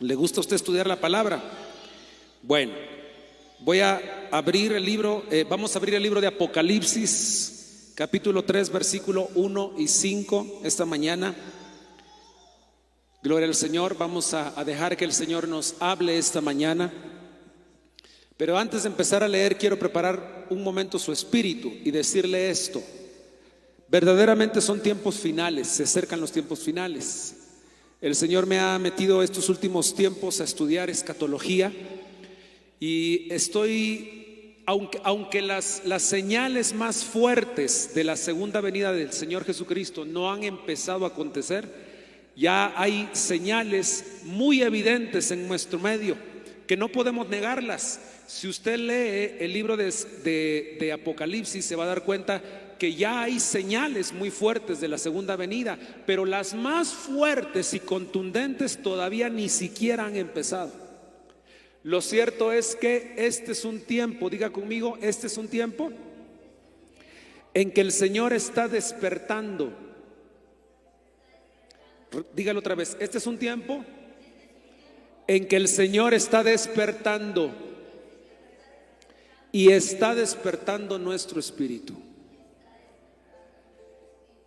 ¿Le gusta a usted estudiar la palabra? Bueno, voy a abrir el libro, vamos a abrir el libro de Apocalipsis, capítulo 3, versículo 1 y 5 esta mañana. Gloria al Señor. Vamos a dejar que el Señor nos hable esta mañana. Pero antes de empezar a leer, quiero preparar un momento su espíritu y decirle esto: verdaderamente son tiempos finales, se acercan los tiempos finales. El Señor me ha metido estos últimos tiempos a estudiar escatología y estoy, aunque las señales más fuertes de la segunda venida del Señor Jesucristo no han empezado a acontecer, ya hay señales muy evidentes en nuestro medio que no podemos negarlas. Si usted lee el libro de Apocalipsis, se va a dar cuenta que ya hay señales muy fuertes de la segunda venida, pero las más fuertes y contundentes todavía ni siquiera han empezado. Lo cierto es que este es un tiempo, diga conmigo, este es un tiempo en que el Señor está despertando. Dígalo otra vez: este es un tiempo en que el Señor está despertando y está despertando nuestro espíritu.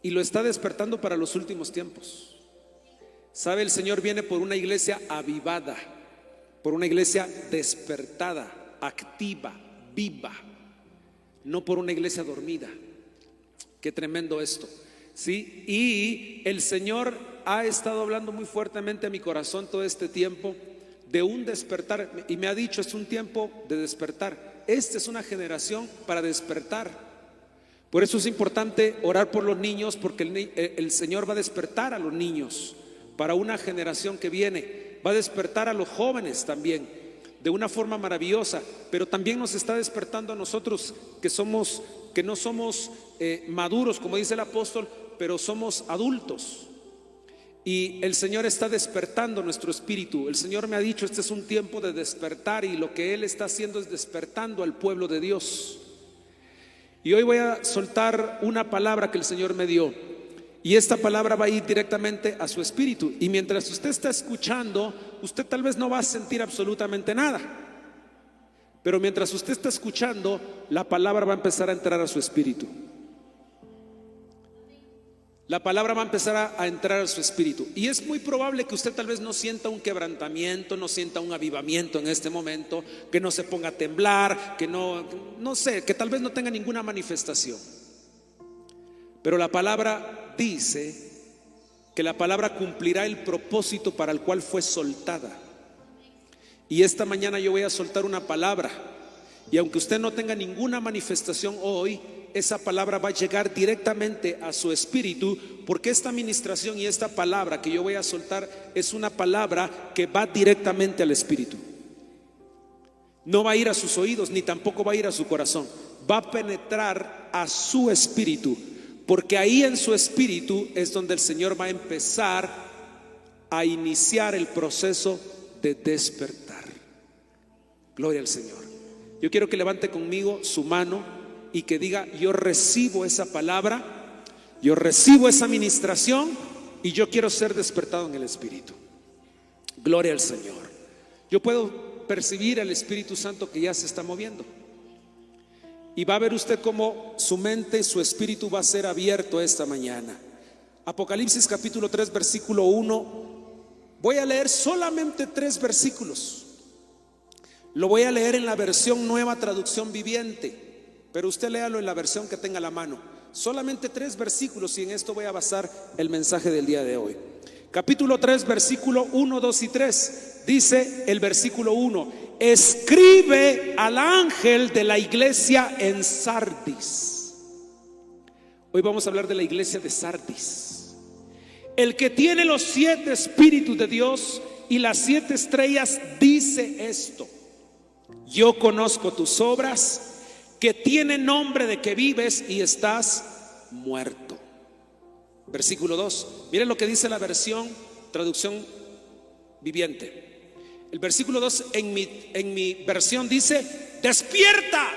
Y lo está despertando para los últimos tiempos. Sabe, el Señor viene por una iglesia avivada, por una iglesia despertada, activa, viva, no por una iglesia dormida. Qué tremendo esto, ¿sí? Y el Señor ha estado hablando muy fuertemente a mi corazón todo este tiempo de un despertar, y me ha dicho: es un tiempo de despertar. Esta es una generación para despertar. Por eso es importante orar por los niños, porque el Señor va a despertar a los niños para una generación que viene. Va a despertar a los jóvenes también de una forma maravillosa, pero también nos está despertando a nosotros que no somos maduros, como dice el apóstol, pero somos adultos. Y el Señor está despertando nuestro espíritu. El Señor me ha dicho: este es un tiempo de despertar, y lo que Él está haciendo es despertando al pueblo de Dios. Y hoy voy a soltar una palabra que el Señor me dio, y esta palabra va a ir directamente a su espíritu. Y mientras usted está escuchando, usted tal vez no va a sentir absolutamente nada, pero mientras usted está escuchando, la palabra va a empezar a entrar a su espíritu. La palabra va a empezar a entrar a su espíritu. Y es muy probable que usted tal vez no sienta un quebrantamiento, no sienta un avivamiento en este momento, que no se ponga a temblar, que no sé, que tal vez no tenga ninguna manifestación. Pero la palabra dice que la palabra cumplirá el propósito para el cual fue soltada. Y esta mañana yo voy a soltar una palabra, y aunque usted no tenga ninguna manifestación hoy, esa palabra va a llegar directamente a su espíritu, porque esta ministración y esta palabra que yo voy a soltar es una palabra que va directamente al espíritu. No va a ir a sus oídos, ni tampoco va a ir a su corazón. Va a penetrar a su espíritu, porque ahí en su espíritu es donde el Señor va a empezar a iniciar el proceso de despertar. Gloria al Señor. Yo quiero que levante conmigo su mano y que diga: yo recibo esa palabra, yo recibo esa ministración, y yo quiero ser despertado en el espíritu. Gloria al Señor. Yo puedo percibir al Espíritu Santo que ya se está moviendo, y va a ver usted cómo su mente, su espíritu va a ser abierto esta mañana. Apocalipsis capítulo 3 versículo 1. Voy a leer solamente 3 versículos. Lo voy a leer en la versión Nueva Traducción Viviente, pero usted léalo en la versión que tenga a la mano. Solamente 3 versículos, y en esto voy a basar el mensaje del día de hoy. Capítulo 3 versículo 1, 2 y 3. Dice el versículo 1: escribe al ángel de la iglesia en Sardis. Hoy vamos a hablar de la iglesia de Sardis. El que tiene los 7 espíritus de Dios y las 7 estrellas dice esto: yo conozco tus obras, que tiene nombre de que vives y estás muerto. Versículo 2. Miren lo que dice la versión Traducción Viviente. El versículo 2 en mi versión dice: despierta,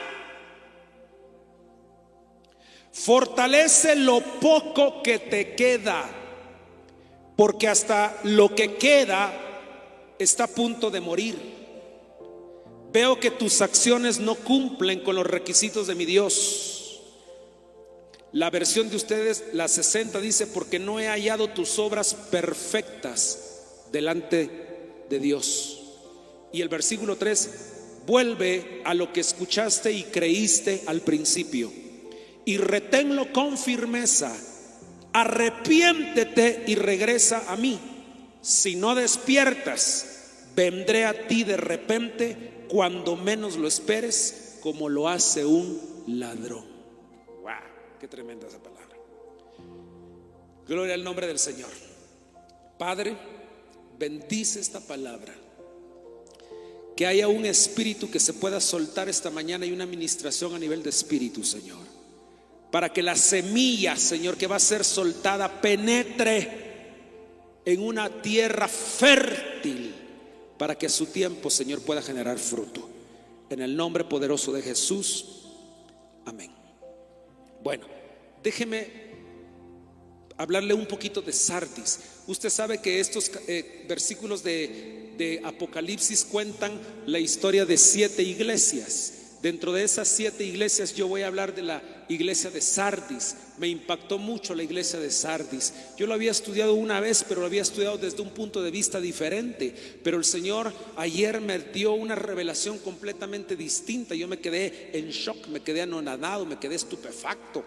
fortalece lo poco que te queda, porque hasta lo que queda está a punto de morir. Veo que tus acciones no cumplen con los requisitos de mi Dios. La versión de ustedes, la 60, dice: porque no he hallado tus obras perfectas delante de Dios. Y el versículo 3: vuelve a lo que escuchaste y creíste al principio, y reténlo con firmeza. Arrepiéntete y regresa a mí. Si no despiertas, vendré a ti de repente, cuando menos lo esperes, como lo hace un ladrón. ¡Wow! ¡Qué tremenda esa palabra! Gloria al nombre del Señor. Padre, bendice esta palabra. Que haya un espíritu que se pueda soltar esta mañana y una administración a nivel de espíritu, Señor, para que la semilla, Señor, que va a ser soltada penetre en una tierra fértil, para que a su tiempo, Señor, pueda generar fruto. En el nombre poderoso de Jesús, amén. Bueno, déjeme hablarle un poquito de Sardis. Usted sabe que estos versículos de Apocalipsis cuentan la historia de 7 iglesias. Dentro de esas 7 iglesias yo voy a hablar de la iglesia de Sardis. Me impactó mucho la iglesia de Sardis. Yo lo había estudiado una vez, pero lo había estudiado desde un punto de vista diferente. Pero el Señor ayer me dio una revelación completamente distinta. Yo me quedé en shock, me quedé anonadado, me quedé estupefacto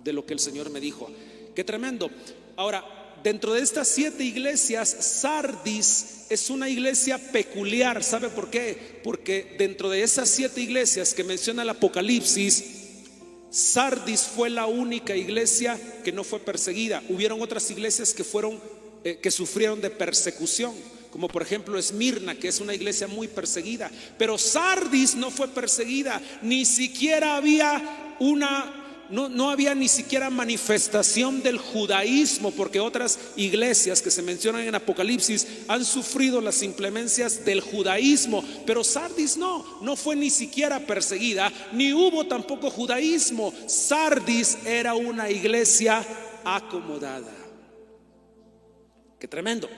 de lo que el Señor me dijo. Qué tremendo. Ahora, dentro de estas 7 iglesias, Sardis es una iglesia peculiar. ¿Sabe por qué? Porque dentro de esas 7 iglesias que menciona el Apocalipsis, Sardis fue la única iglesia que no fue perseguida. Hubieron otras iglesias que sufrieron de persecución, como por ejemplo Esmirna, que es una iglesia muy perseguida. Pero Sardis no fue perseguida, ni siquiera había no había ni siquiera manifestación del judaísmo, porque otras iglesias que se mencionan en Apocalipsis han sufrido las inclemencias del judaísmo, pero Sardis no fue ni siquiera perseguida, ni hubo tampoco judaísmo. Sardis era una iglesia acomodada. Qué tremendo.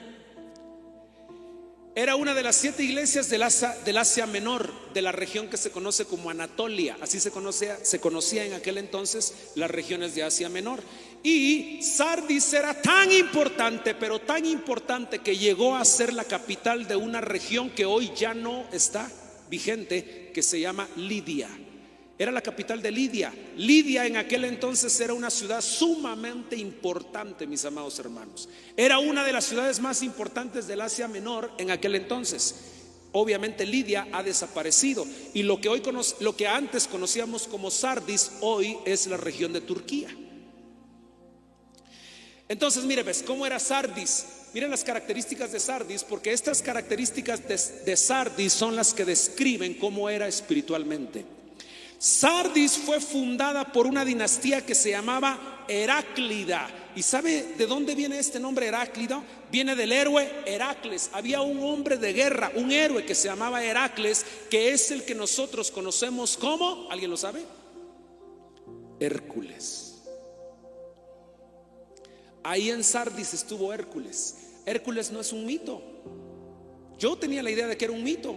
Era una de las 7 iglesias del Asia Menor, de la región que se conoce como Anatolia. Así se conocía en aquel entonces las regiones de Asia Menor. Y Sardis era tan importante, pero tan importante, que llegó a ser la capital de una región que hoy ya no está vigente, que se llama Lidia. Era la capital de Lidia. Lidia en aquel entonces era una ciudad sumamente importante, mis amados hermanos. Era una de las ciudades más importantes del Asia Menor en aquel entonces. Obviamente Lidia ha desaparecido, y lo que antes conocíamos como Sardis, hoy es la región de Turquía. Entonces, mire, ¿ves cómo era Sardis? Miren las características de Sardis, porque estas características de Sardis son las que describen cómo era espiritualmente. Sardis fue fundada por una dinastía que se llamaba Heráclida. ¿Y sabe de dónde viene este nombre Heráclida? Viene del héroe Heracles. Había un hombre de guerra, un héroe que se llamaba Heracles, que es el que nosotros conocemos como, ¿alguien lo sabe? Hércules. Ahí en Sardis estuvo Hércules. Hércules no es un mito. Yo tenía la idea de que era un mito,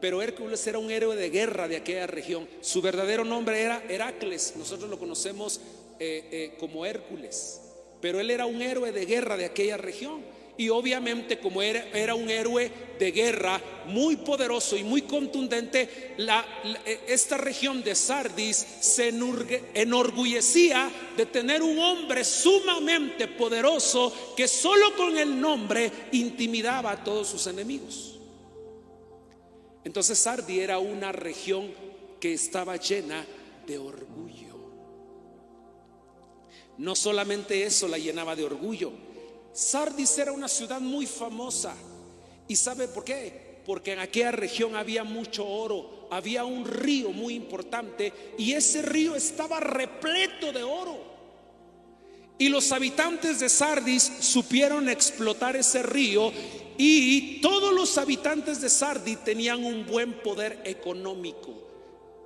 pero Hércules era un héroe de guerra de aquella región. Su verdadero nombre era Heracles. Nosotros lo conocemos como Hércules, pero él era un héroe de guerra de aquella región. Y obviamente, como era un héroe de guerra muy poderoso y muy contundente, esta región de Sardis se enorgullecía de tener un hombre sumamente poderoso que solo con el nombre intimidaba a todos sus enemigos. Entonces Sardis era una región que estaba llena de orgullo. No solamente eso la llenaba de orgullo. Sardis era una ciudad muy famosa. ¿Y sabe por qué? Porque en aquella región había mucho oro. Había un río muy importante, y ese río estaba repleto de oro. Y los habitantes de Sardis supieron explotar ese río, y todos los habitantes de Sardis tenían un buen poder económico.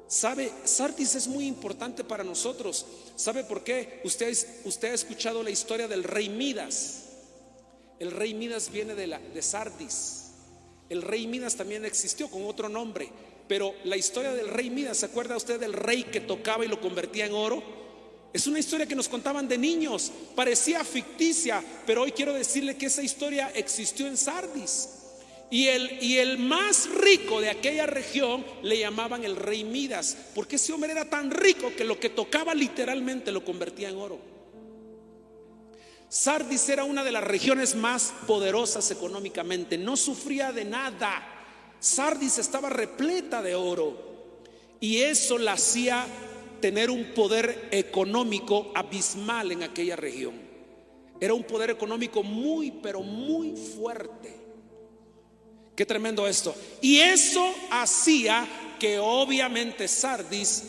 ¿Sabe? Sardis es muy importante para nosotros. ¿Sabe por qué? Usted ha escuchado la historia del rey Midas. El rey Midas viene de Sardis. El rey Midas también existió con otro nombre, pero la historia del rey Midas, ¿se acuerda usted del rey que tocaba y lo convertía en oro? Es una historia que nos contaban de niños, parecía ficticia, pero hoy quiero decirle que esa historia existió en Sardis. Y el más rico de aquella región le llamaban el rey Midas, porque ese hombre era tan rico que lo que tocaba literalmente lo convertía en oro. Sardis era una de las regiones más poderosas económicamente, no sufría de nada. Sardis estaba repleta de oro y eso la hacía tener un poder económico abismal en aquella región. Era un poder económico muy, pero muy fuerte. Qué tremendo esto. Y eso hacía que obviamente Sardis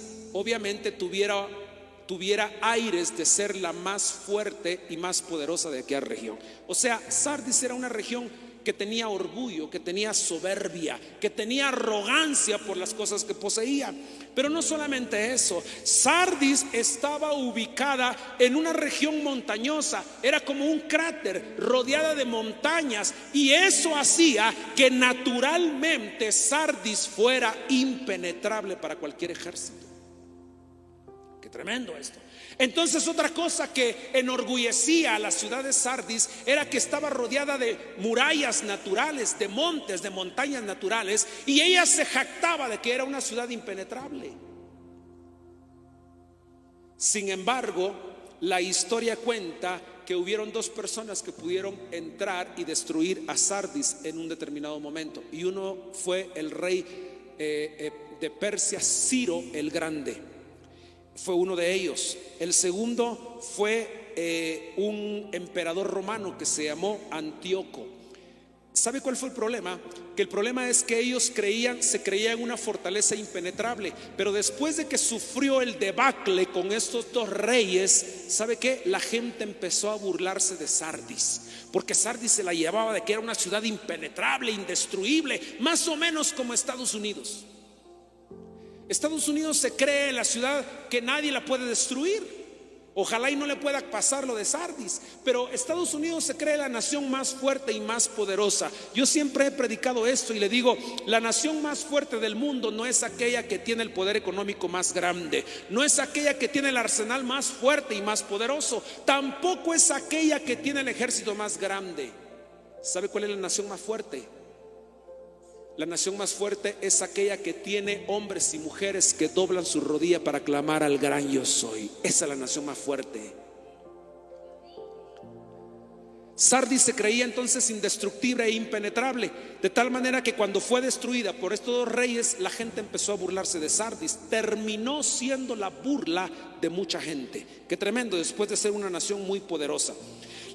tuviera aires de ser la más fuerte y más poderosa de aquella región. O sea, Sardis era una región que tenía orgullo, que tenía soberbia, que tenía arrogancia por las cosas que poseía. Pero no solamente eso, Sardis estaba ubicada en una región montañosa, era como un cráter rodeada de montañas, y eso hacía que naturalmente Sardis fuera impenetrable para cualquier ejército. Qué tremendo esto. Entonces, otra cosa que enorgullecía a la ciudad de Sardis era que estaba rodeada de murallas naturales, de montes, de montañas naturales, y ella se jactaba de que era una ciudad impenetrable. Sin embargo, la historia cuenta que hubieron dos personas que pudieron entrar y destruir a Sardis en un determinado momento, y uno fue el rey de Persia, Ciro el Grande. Fue uno de ellos. El segundo fue un emperador romano que se llamó Antíoco. ¿Sabe cuál fue el problema? Que el problema es que ellos se creían una fortaleza impenetrable, pero después de que sufrió el debacle con estos dos reyes, ¿sabe qué? La gente empezó a burlarse de Sardis, porque Sardis se la llevaba de que era una ciudad impenetrable, indestruible, más o menos como Estados Unidos. Estados Unidos se cree en la ciudad que nadie la puede destruir. Ojalá y no le pueda pasar lo de Sardis, pero Estados Unidos se cree la nación más fuerte y más poderosa. Yo siempre he predicado esto y le digo, la nación más fuerte del mundo no es aquella que tiene el poder económico más grande, no es aquella que tiene el arsenal más fuerte y más poderoso, tampoco es aquella que tiene el ejército más grande. ¿Sabe cuál es la nación más fuerte? La nación más fuerte es aquella que tiene hombres y mujeres que doblan su rodilla para clamar al gran yo soy. Esa es la nación más fuerte. Sardis se creía entonces indestructible e impenetrable, de tal manera que cuando fue destruida por estos dos reyes, la gente empezó a burlarse de Sardis. Terminó siendo la burla de mucha gente. Qué tremendo, después de ser una nación muy poderosa.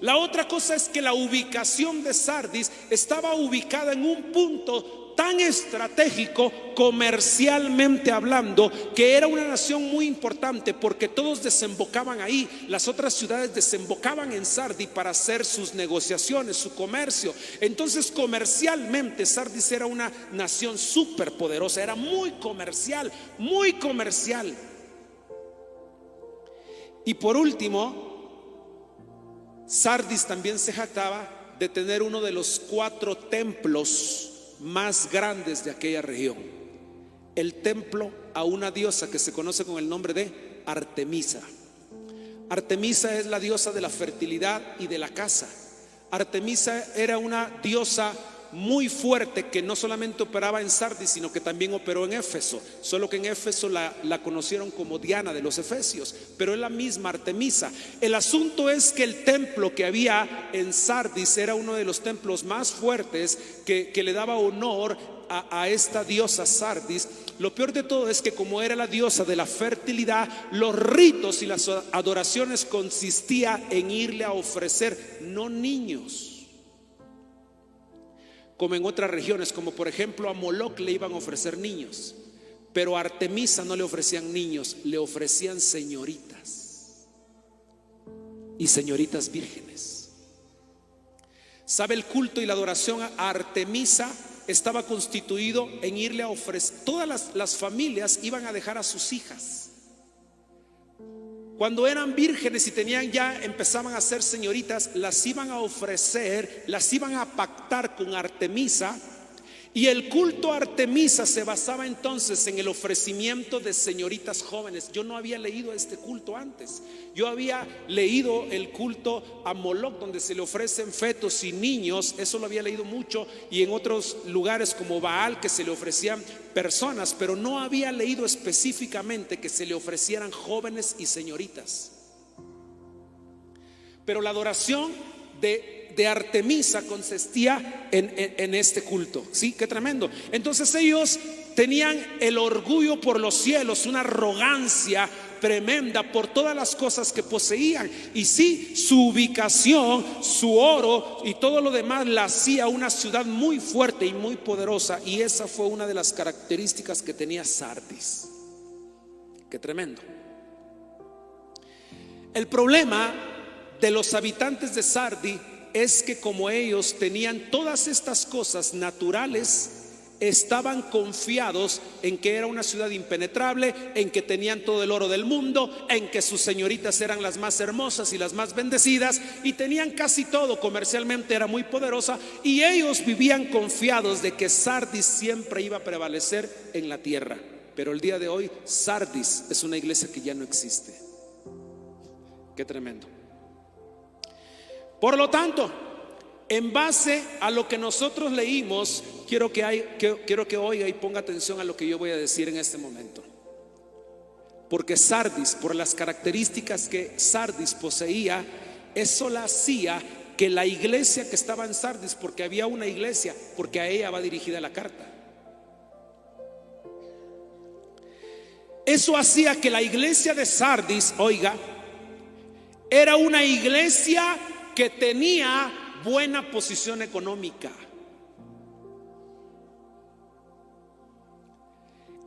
La otra cosa es que la ubicación de Sardis estaba ubicada en un punto tan estratégico comercialmente hablando, que era una nación muy importante, porque todos desembocaban ahí. Las otras ciudades desembocaban en Sardis para hacer sus negociaciones, su comercio. Entonces, comercialmente Sardis era una nación súper poderosa, era muy comercial, muy comercial. Y por último, Sardis también se jactaba de tener uno de los 4 templos más grandes de aquella región. El templo a una diosa que se conoce con el nombre de Artemisa. Artemisa es la diosa de la fertilidad y de la caza. Artemisa era una diosa muy fuerte que no solamente operaba en Sardis, sino que también operó en Éfeso. Solo que en Éfeso la conocieron como Diana de los Efesios, pero es la misma Artemisa. El asunto es que el templo que había en Sardis era uno de los templos más fuertes que le daba honor a esta diosa Sardis. Lo peor de todo es que como era la diosa de la fertilidad, los ritos y las adoraciones consistía en irle a ofrecer no niños, como en otras regiones, como por ejemplo a Moloch le iban a ofrecer niños, pero a Artemisa no le ofrecían niños, le ofrecían señoritas, y señoritas vírgenes. ¿Sabe? El culto y la adoración a Artemisa estaba constituido en irle a ofrecer. Todas las familias iban a dejar a sus hijas. Cuando eran vírgenes y empezaban a ser señoritas, las iban a ofrecer, las iban a pactar con Artemisa, Y el culto a Artemisa se basaba entonces en el ofrecimiento de señoritas jóvenes. Yo no había leído este culto antes. Yo había leído el culto a Moloch, donde se le ofrecen fetos y niños. Eso lo había leído mucho. Y en otros lugares como Baal, que se le ofrecían personas. Pero no había leído específicamente que se le ofrecieran jóvenes y señoritas. Pero la adoración de Artemisa consistía en este culto. Sí, qué tremendo. Entonces ellos tenían el orgullo por los cielos, una arrogancia tremenda por todas las cosas que poseían. Y sí, su ubicación, su oro y todo lo demás la hacía una ciudad muy fuerte y muy poderosa. Y esa fue una de las características que tenía Sardis. Qué tremendo. El problema de los habitantes de Sardis es que, como ellos tenían todas estas cosas naturales, estaban confiados en que era una ciudad impenetrable, en que tenían todo el oro del mundo, en que sus señoritas eran las más hermosas y las más bendecidas, y tenían casi todo. Comercialmente era muy poderosa, y ellos vivían confiados de que Sardis siempre iba a prevalecer en la tierra. Pero el día de hoy Sardis es una iglesia que ya no existe. Qué tremendo. Por lo tanto, en base a lo que nosotros leímos, quiero que oiga y ponga atención a lo que yo voy a decir en este momento. Porque Sardis, por las características que Sardis poseía, eso la hacía que la iglesia que estaba en Sardis, porque había una iglesia, porque a ella va dirigida la carta, eso hacía que la iglesia de Sardis, oiga, era una iglesia que tenía buena posición económica.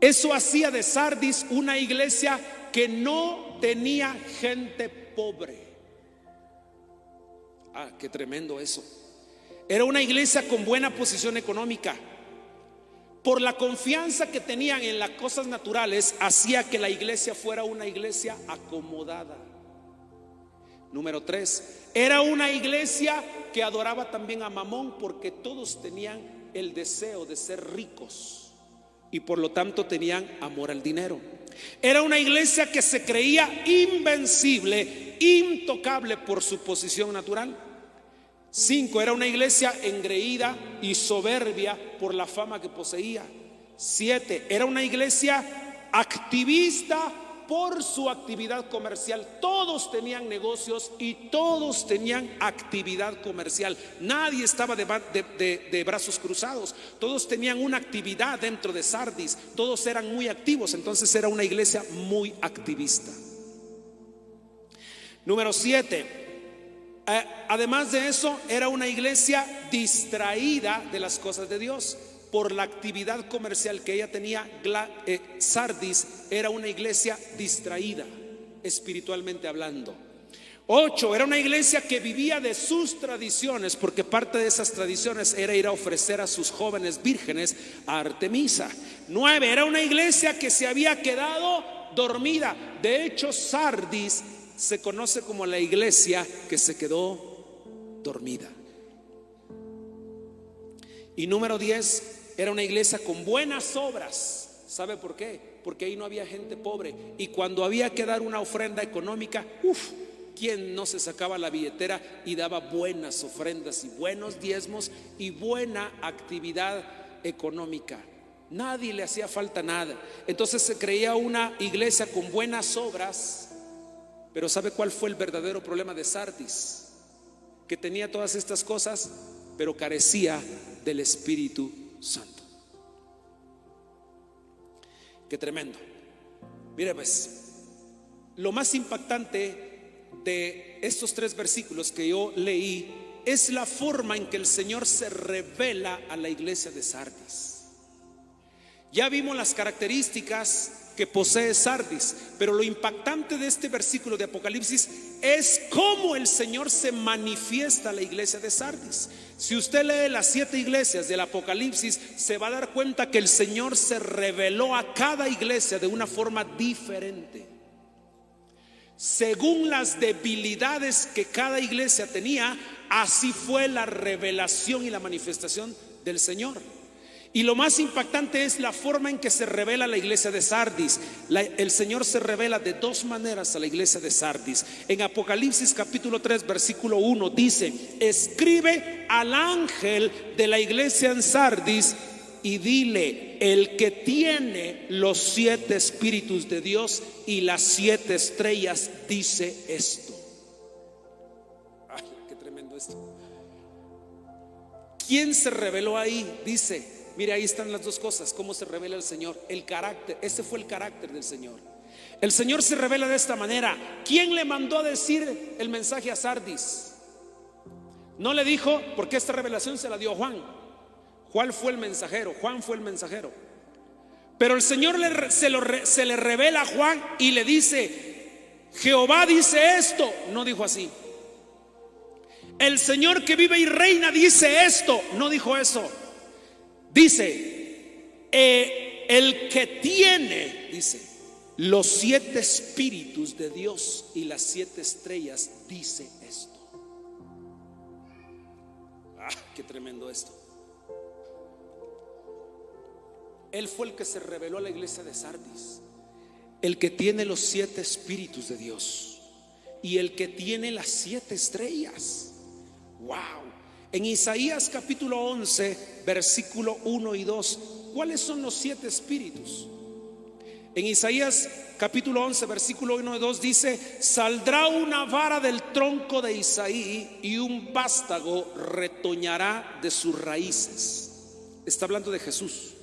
Eso hacía de Sardis una iglesia que no tenía gente pobre. Qué tremendo eso. Era una iglesia con buena posición económica. Por la confianza que tenían en las cosas naturales, hacía que la iglesia fuera una iglesia acomodada. Número 3, era una iglesia que adoraba también a Mamón, porque todos tenían el deseo de ser ricos y por lo tanto tenían amor al dinero. Era una iglesia que se creía invencible, intocable por su posición natural. 5, era una iglesia engreída y soberbia por la fama que poseía. 7, era una iglesia activista por su actividad comercial. Todos tenían negocios y todos tenían actividad comercial. Nadie estaba de brazos cruzados. Todos tenían una actividad dentro de Sardis. Todos eran muy activos. Entonces era una iglesia muy activista. Número 7, además de eso, era una iglesia distraída de las cosas de Dios. Por la actividad comercial que ella tenía, Sardis era una iglesia distraída, espiritualmente hablando. 8, era una iglesia que vivía de sus tradiciones, porque parte de esas tradiciones era ir a ofrecer a sus jóvenes vírgenes a Artemisa. 9, era una iglesia que se había quedado dormida. De hecho, Sardis se conoce como la iglesia que se quedó dormida. Y número 10, era una iglesia con buenas obras. ¿Sabe por qué? Porque ahí no había gente pobre. Y cuando había que dar una ofrenda económica, ¿quién no se sacaba la billetera y daba buenas ofrendas y buenos diezmos y buena actividad económica? Nadie le hacía falta nada. Entonces se creía una iglesia con buenas obras. Pero ¿sabe cuál fue el verdadero problema de Sardis? Que tenía todas estas cosas, pero carecía del Espíritu Santo. Qué tremendo. Mire pues, lo más impactante de estos 3 versículos que yo leí es la forma en que el Señor se revela a la iglesia de Sardis. Ya vimos las características que posee Sardis, pero lo impactante de este versículo de Apocalipsis es cómo el Señor se manifiesta a la iglesia de Sardis. Si usted lee las 7 iglesias del Apocalipsis, se va a dar cuenta que el Señor se reveló a cada iglesia de una forma diferente, según las debilidades que cada iglesia tenía. Así fue la revelación y la manifestación del Señor. Y lo más impactante es la forma en que se revela la iglesia de Sardis. El Señor se revela de dos maneras a la iglesia de Sardis. En Apocalipsis capítulo 3 versículo 1 dice: escribe al ángel de la iglesia en Sardis y dile: el que tiene los 7 espíritus de Dios y las 7 estrellas dice esto. Ay, qué tremendo esto. ¿Quién se reveló ahí? Dice, mire, ahí están las dos cosas. ¿Cómo se revela el Señor? El carácter. Ese fue el carácter del Señor. El Señor se revela de esta manera. ¿Quién le mandó a decir el mensaje a Sardis? No le dijo, porque esta revelación se la dio Juan. Juan fue el mensajero. Juan fue el mensajero. Pero el Señor se le revela a Juan y le dice: Jehová dice esto. No dijo así. El Señor que vive y reina dice esto. No dijo eso. Dice: el que tiene, dice, los 7 espíritus de Dios y las 7 estrellas dice esto. Qué tremendo esto. Él fue el que se reveló a la iglesia de Sardis, el que tiene los 7 espíritus de Dios y el que tiene las 7 estrellas. Wow. En Isaías capítulo 11 versículo 1 y 2, ¿cuáles son los 7 espíritus? En Isaías capítulo 11 versículo 1 y 2 dice: saldrá una vara del tronco de Isaí y un vástago retoñará de sus raíces. Está hablando de Jesús.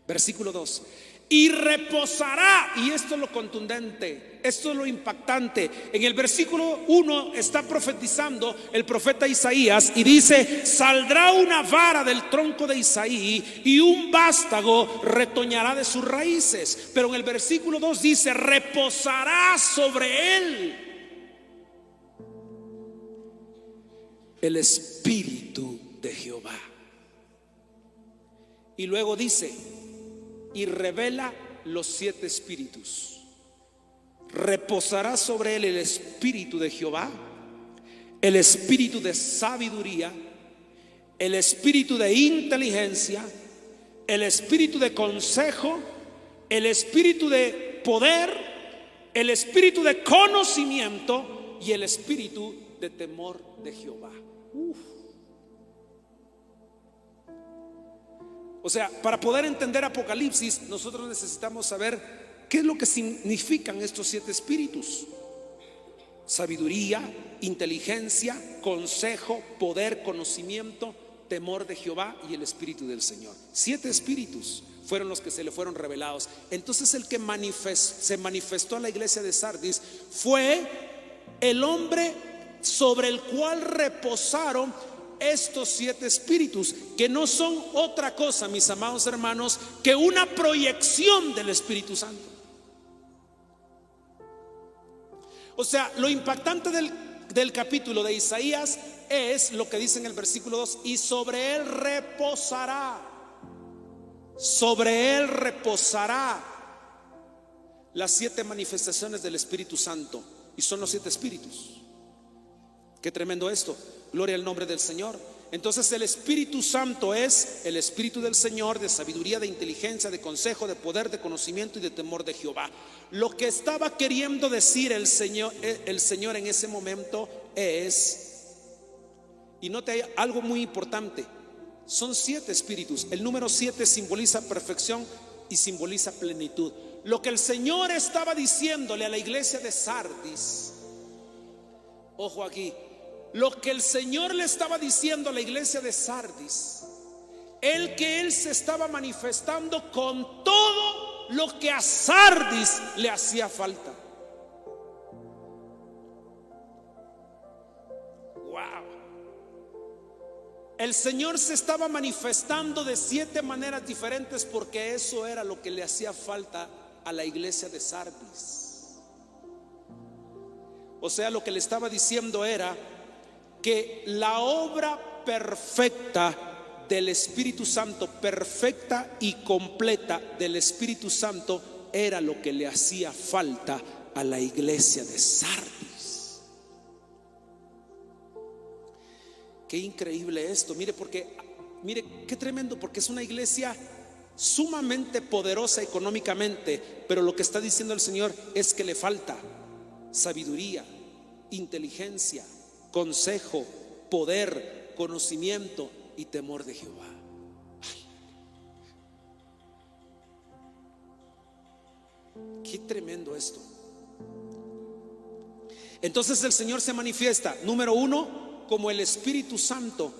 Versículo 2: y reposará. Y esto es lo contundente, esto es lo impactante. En el versículo 1 está profetizando el profeta Isaías y dice: saldrá una vara del tronco de Isaí y un vástago retoñará de sus raíces. Pero en el versículo 2 dice: reposará sobre él el espíritu de Jehová. Y luego dice: y revela los 7 espíritus. Reposará sobre él el espíritu de Jehová, el espíritu de sabiduría, el espíritu de inteligencia, el espíritu de consejo, el espíritu de poder, el espíritu de conocimiento y el espíritu de temor de Jehová. O sea, para poder entender Apocalipsis, nosotros necesitamos saber qué es lo que significan estos 7 espíritus: sabiduría, inteligencia, consejo, poder, conocimiento, temor de Jehová y el espíritu del Señor. 7 espíritus fueron los que se le fueron revelados. Entonces el que se manifestó a la iglesia de Sardis fue el hombre sobre el cual reposaron estos 7 espíritus, que no son otra cosa, mis amados hermanos, que una proyección del Espíritu Santo. O sea, lo impactante del capítulo de Isaías es lo que dice en el versículo 2: y sobre él reposará. Sobre él reposará las 7 manifestaciones del Espíritu Santo. Y son los 7 espíritus. Qué tremendo esto. Gloria al nombre del Señor. Entonces el Espíritu Santo es el Espíritu del Señor, de sabiduría, de inteligencia, de consejo, de poder, de conocimiento y de temor de Jehová. Lo que estaba queriendo decir el Señor en ese momento es, y note algo muy importante, son 7 espíritus. El número 7 simboliza perfección y simboliza plenitud. Lo que el Señor estaba diciéndole a la iglesia de Sardis, ojo aquí, lo que el Señor le estaba diciendo a la iglesia de Sardis, que Él se estaba manifestando con todo lo que a Sardis le hacía falta. Wow. El Señor se estaba manifestando de 7 maneras diferentes, porque eso era lo que le hacía falta a la iglesia de Sardis. O sea, lo que le estaba diciendo era que la obra perfecta del Espíritu Santo, perfecta y completa del Espíritu Santo, era lo que le hacía falta a la iglesia de Sardis. Qué increíble esto. Mire, porque Mire, qué tremendo, porque es una iglesia sumamente poderosa económicamente, pero lo que está diciendo el Señor es que le falta sabiduría, inteligencia, consejo, poder, conocimiento y temor de Jehová. Qué tremendo esto. Entonces el Señor se manifiesta, número uno, como el Espíritu Santo,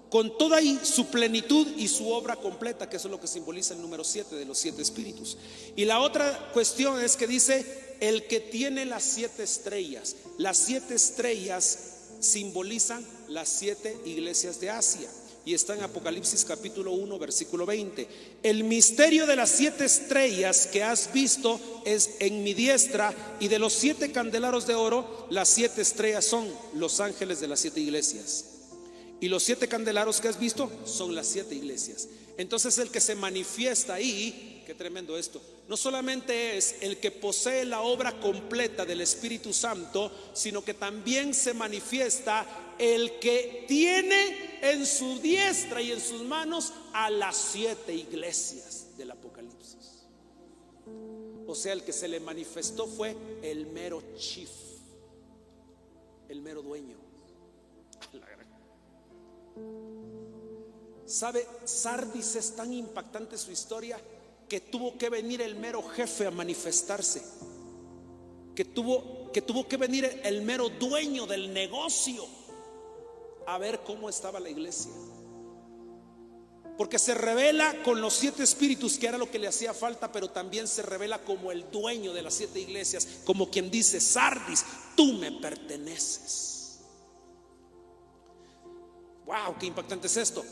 con toda su plenitud y su obra completa, que eso es lo que simboliza el número 7 de los 7 espíritus. Y la otra cuestión es que dice el que tiene las 7 estrellas. Las 7 estrellas simbolizan las 7 iglesias de Asia, y está en Apocalipsis capítulo 1 versículo 20. El misterio de las 7 estrellas que has visto es en mi diestra, y de los 7 candeleros de oro, las 7 estrellas son los ángeles de las 7 iglesias, y los 7 candeleros que has visto son las 7 iglesias. Entonces el que se manifiesta ahí, qué tremendo esto, no solamente es el que posee la obra completa del Espíritu Santo, sino que también se manifiesta el que tiene en su diestra y en sus manos a las 7 iglesias del Apocalipsis. O sea, el que se le manifestó fue el mero chief, el mero dueño. ¿Sabe? Sardis es tan impactante su historia que tuvo que venir el mero jefe a manifestarse, que tuvo que venir el mero dueño del negocio a ver cómo estaba la iglesia, porque se revela con los 7 espíritus, que era lo que le hacía falta, pero también se revela como el dueño de las 7 iglesias, como quien dice: Sardis, tú me perteneces. Wow, qué impactante es esto.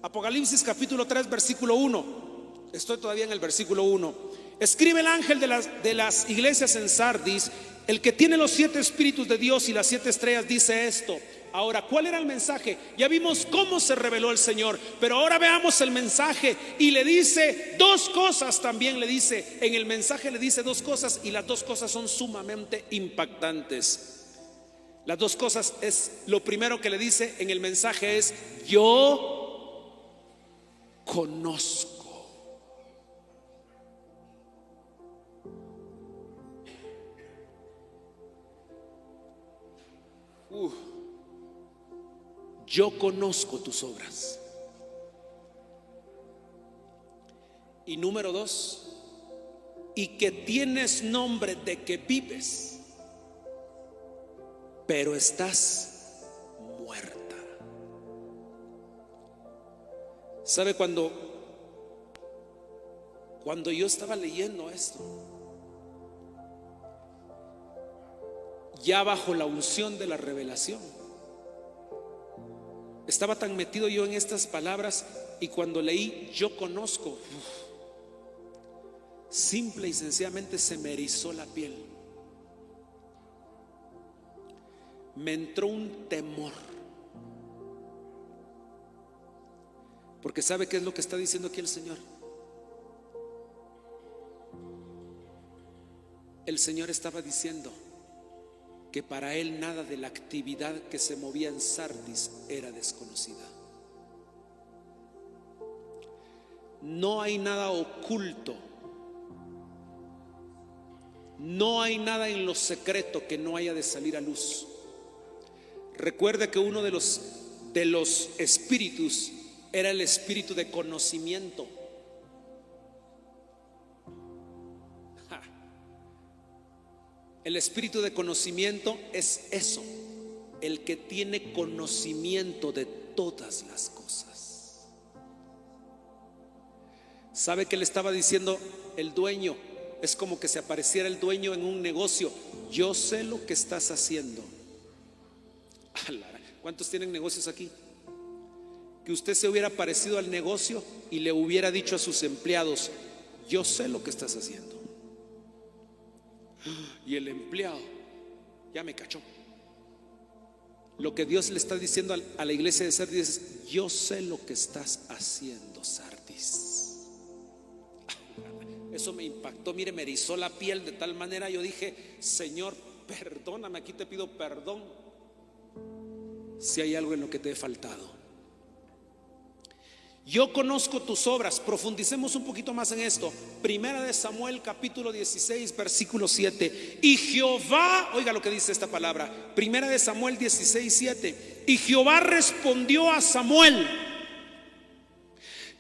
Apocalipsis capítulo 3 versículo 1. Estoy todavía en el versículo 1. Escribe el ángel de las iglesias en Sardis: el que tiene los 7 espíritus de Dios y las 7 estrellas dice esto. Ahora, ¿cuál era el mensaje? Ya vimos cómo se reveló el Señor, pero ahora veamos el mensaje. Y le dice 2 cosas también, le dice, en el mensaje le dice 2 cosas, y las 2 cosas son sumamente impactantes. Las 2 cosas es, lo primero que le dice en el mensaje es: yo conozco. Yo conozco tus obras. Y número 2, y que tienes nombre de que vives, pero estás muerta. ¿Sabe? Cuando yo estaba leyendo esto, ya bajo la unción de la revelación, estaba tan metido yo en estas palabras, y cuando leí yo conozco, simple y sencillamente se me erizó la piel. Me entró un temor, porque ¿sabe qué es lo que está diciendo aquí el Señor? El Señor estaba diciendo que para él nada de la actividad que se movía en Sardis era desconocida. No hay nada oculto, no hay nada en lo secreto que no haya de salir a luz. Recuerde que uno de los espíritus era el espíritu de conocimiento. El espíritu de conocimiento es eso, el que tiene conocimiento de todas las cosas. ¿Sabe qué le estaba diciendo el dueño? Es como que se apareciera el dueño en un negocio: yo sé lo que estás haciendo. ¿Cuántos tienen negocios aquí? Que usted se hubiera parecido al negocio y le hubiera dicho a sus empleados: yo sé lo que estás haciendo. Y el empleado ya me cachó. Lo que Dios le está diciendo a la iglesia de Sardis es: yo sé lo que estás haciendo, Sardis. Eso me impactó, mire, me erizó la piel de tal manera. Yo dije: Señor, perdóname, aquí te pido perdón si hay algo en lo que te he faltado. Yo conozco tus obras. Profundicemos un poquito más en esto. Primera de Samuel capítulo 16 versículo 7. Y Jehová, oiga lo que dice esta palabra. Primera de Samuel 16, 7. Y Jehová respondió a Samuel: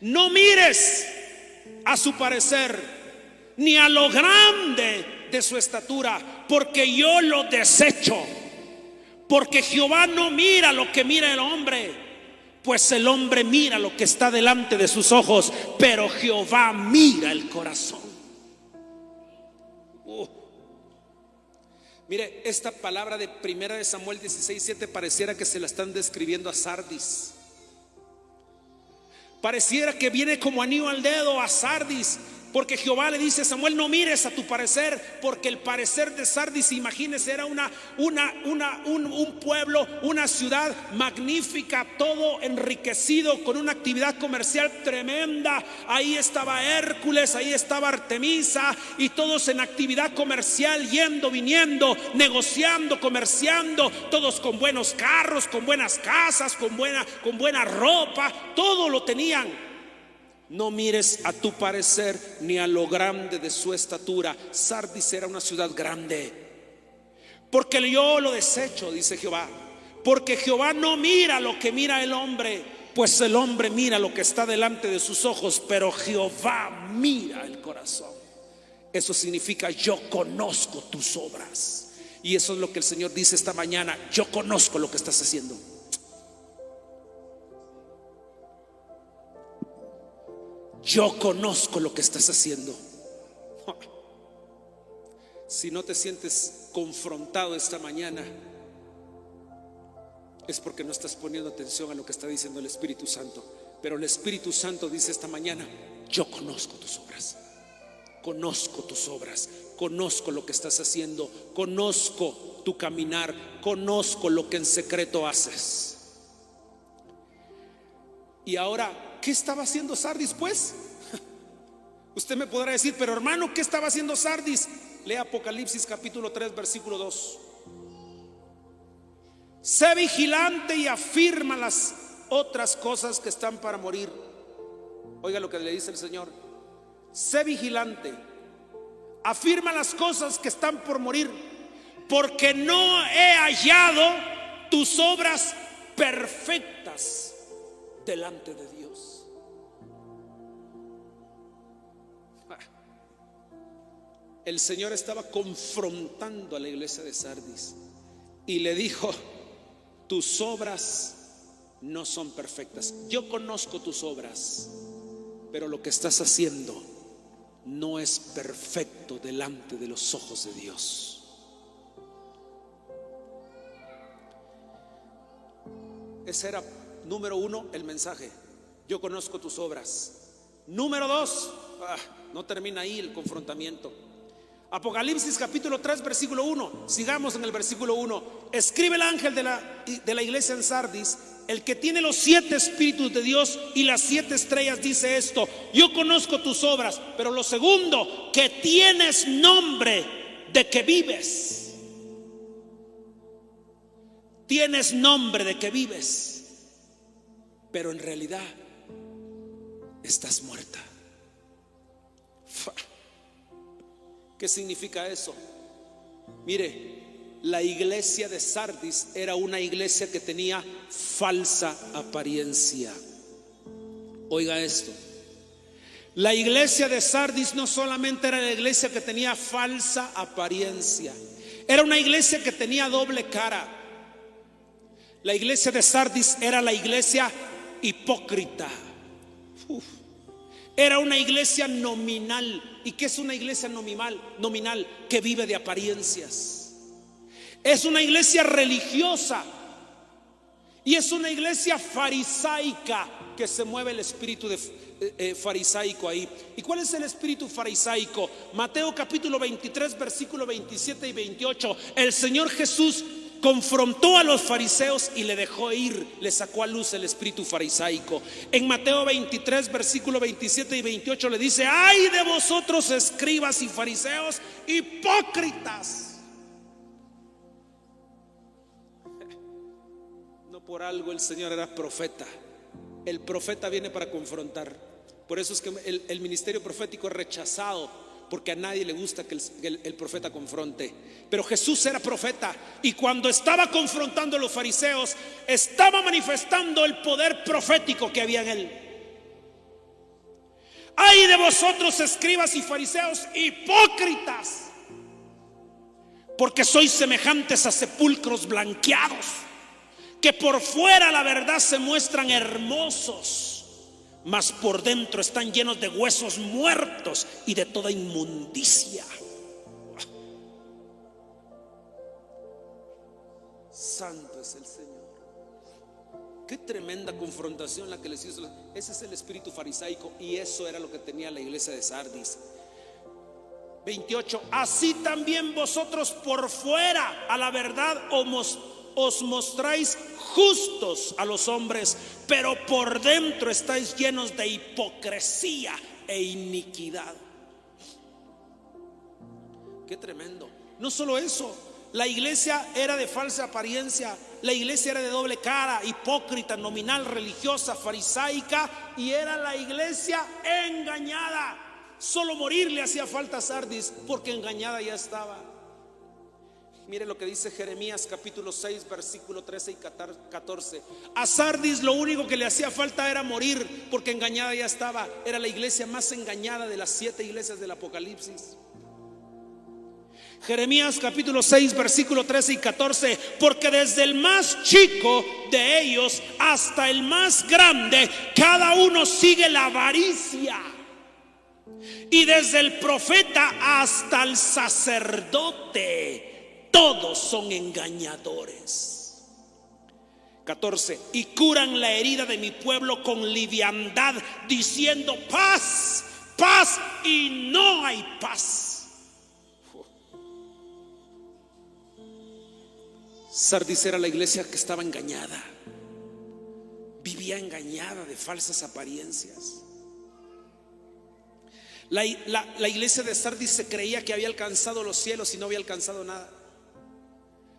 no mires a su parecer, ni a lo grande de su estatura, porque yo lo desecho. Porque Jehová no mira lo que mira el hombre, pues el hombre mira lo que está delante de sus ojos, pero Jehová mira el corazón. Mire, esta palabra de primera de Samuel 16, 7 pareciera que se la están describiendo a Sardis. Pareciera que viene como anillo al dedo a Sardis, porque Jehová le dice: Samuel, no mires a tu parecer, porque el parecer de Sardis, imagínese, era un pueblo, una ciudad magnífica, todo enriquecido, con una actividad comercial tremenda. Ahí estaba Hércules, ahí estaba Artemisa, y todos en actividad comercial, yendo, viniendo, negociando, comerciando, todos con buenos carros, con buenas casas, con buena ropa, todo lo tenían. No mires a tu parecer ni a lo grande de su estatura. Sardis era una ciudad grande. Porque yo lo desecho, dice Jehová. Porque Jehová no mira lo que mira el hombre, pues el hombre mira lo que está delante de sus ojos, pero Jehová mira el corazón. Eso significa: yo conozco tus obras. Y eso es lo que el Señor dice esta mañana: yo conozco lo que estás haciendo. Yo conozco lo que estás haciendo. Si no te sientes confrontado esta mañana, es porque no estás poniendo atención a lo que está diciendo el Espíritu Santo. Pero el Espíritu Santo dice esta mañana: yo conozco tus obras. Conozco tus obras. Conozco lo que estás haciendo. Conozco tu caminar. Conozco lo que en secreto haces. Y ahora, ¿qué estaba haciendo Sardis pues? Usted me podrá decir: pero hermano, ¿qué estaba haciendo Sardis? Lea Apocalipsis capítulo 3 versículo 2. Sé vigilante y afirma las otras cosas que están para morir. Oiga lo que le dice el Señor: sé vigilante, afirma las cosas que están por morir, porque no he hallado tus obras perfectas delante de Dios. El Señor estaba confrontando a la iglesia de Sardis y le dijo: tus obras no son perfectas. Yo conozco tus obras, pero lo que estás haciendo no es perfecto delante de los ojos de Dios. Ese era, número uno, el mensaje: yo conozco tus obras. Número dos, no termina ahí el confrontamiento. Apocalipsis capítulo 3 versículo 1. Sigamos en el versículo 1. Escribe el ángel de la iglesia en Sardis, el que tiene los 7 espíritus de Dios y las 7 estrellas, dice esto: yo conozco tus obras, pero lo segundo, que tienes nombre de que vives. Tienes nombre de que vives, pero en realidad estás muerta. ¿Qué significa eso? Mire, la iglesia de Sardis era una iglesia que tenía falsa apariencia. Oiga esto: la iglesia de Sardis no solamente era la iglesia que tenía falsa apariencia, era una iglesia que tenía doble cara. La iglesia de Sardis era la iglesia hipócrita. Era una iglesia nominal. ¿Y qué es una iglesia nominal? Que vive de apariencias. Es una iglesia religiosa y es una iglesia farisaica, que se mueve el espíritu farisaico ahí. ¿Y cuál es el espíritu farisaico? Mateo capítulo 23 versículo 27 y 28. El Señor Jesús confrontó a los fariseos y le dejó ir, le sacó a luz el espíritu farisaico. En Mateo 23 versículo 27 y 28 le dice: ay de vosotros, escribas y fariseos, hipócritas. No por algo el Señor era profeta. El profeta viene para confrontar. Por eso es que el ministerio profético es rechazado, porque a nadie le gusta que el profeta confronte. Pero Jesús era profeta, y cuando estaba confrontando a los fariseos, estaba manifestando el poder profético que había en él. ¡Ay de vosotros, escribas y fariseos, hipócritas! Porque sois semejantes a sepulcros blanqueados, que por fuera la verdad se muestran hermosos, mas por dentro están llenos de huesos muertos y de toda inmundicia. Santo es el Señor. Qué tremenda confrontación la que les hizo. Ese es el espíritu farisaico, y eso era lo que tenía la iglesia de Sardis. 28. Así también vosotros por fuera a la verdad os mostráis justos a los hombres, pero por dentro estáis llenos de hipocresía e iniquidad. Qué tremendo. No solo eso, la iglesia era de falsa apariencia, la iglesia era de doble cara, hipócrita, nominal, religiosa, farisaica, y era la iglesia engañada. Solo morir le hacía falta a Sardis, porque engañada ya estaba. Mire lo que dice Jeremías capítulo 6 versículo 13 y 14. A Sardis lo único que le hacía falta era morir, porque engañada ya estaba. Era la iglesia más engañada de las 7 iglesias del Apocalipsis. Jeremías capítulo 6 versículo 13 y 14. Porque desde el más chico de ellos hasta el más grande, cada uno sigue la avaricia, y desde el profeta hasta el sacerdote, todos son engañadores. 14. Y curan la herida de mi pueblo con liviandad, diciendo paz, paz, y no hay paz. Sardis era la iglesia que estaba engañada, vivía engañada de falsas apariencias. La iglesia de Sardis se creía que había alcanzado los cielos y no había alcanzado nada.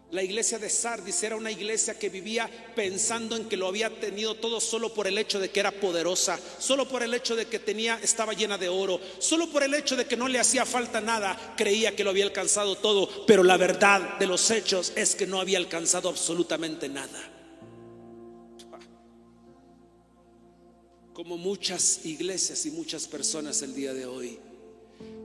La iglesia de Sardis era una iglesia que vivía pensando en que lo había tenido todo solo por el hecho de que era poderosa, solo por el hecho de que estaba llena de oro, solo por el hecho de que no le hacía falta nada. Creía que lo había alcanzado todo, pero la verdad de los hechos es que no había alcanzado absolutamente nada. Como muchas iglesias y muchas personas el día de hoy,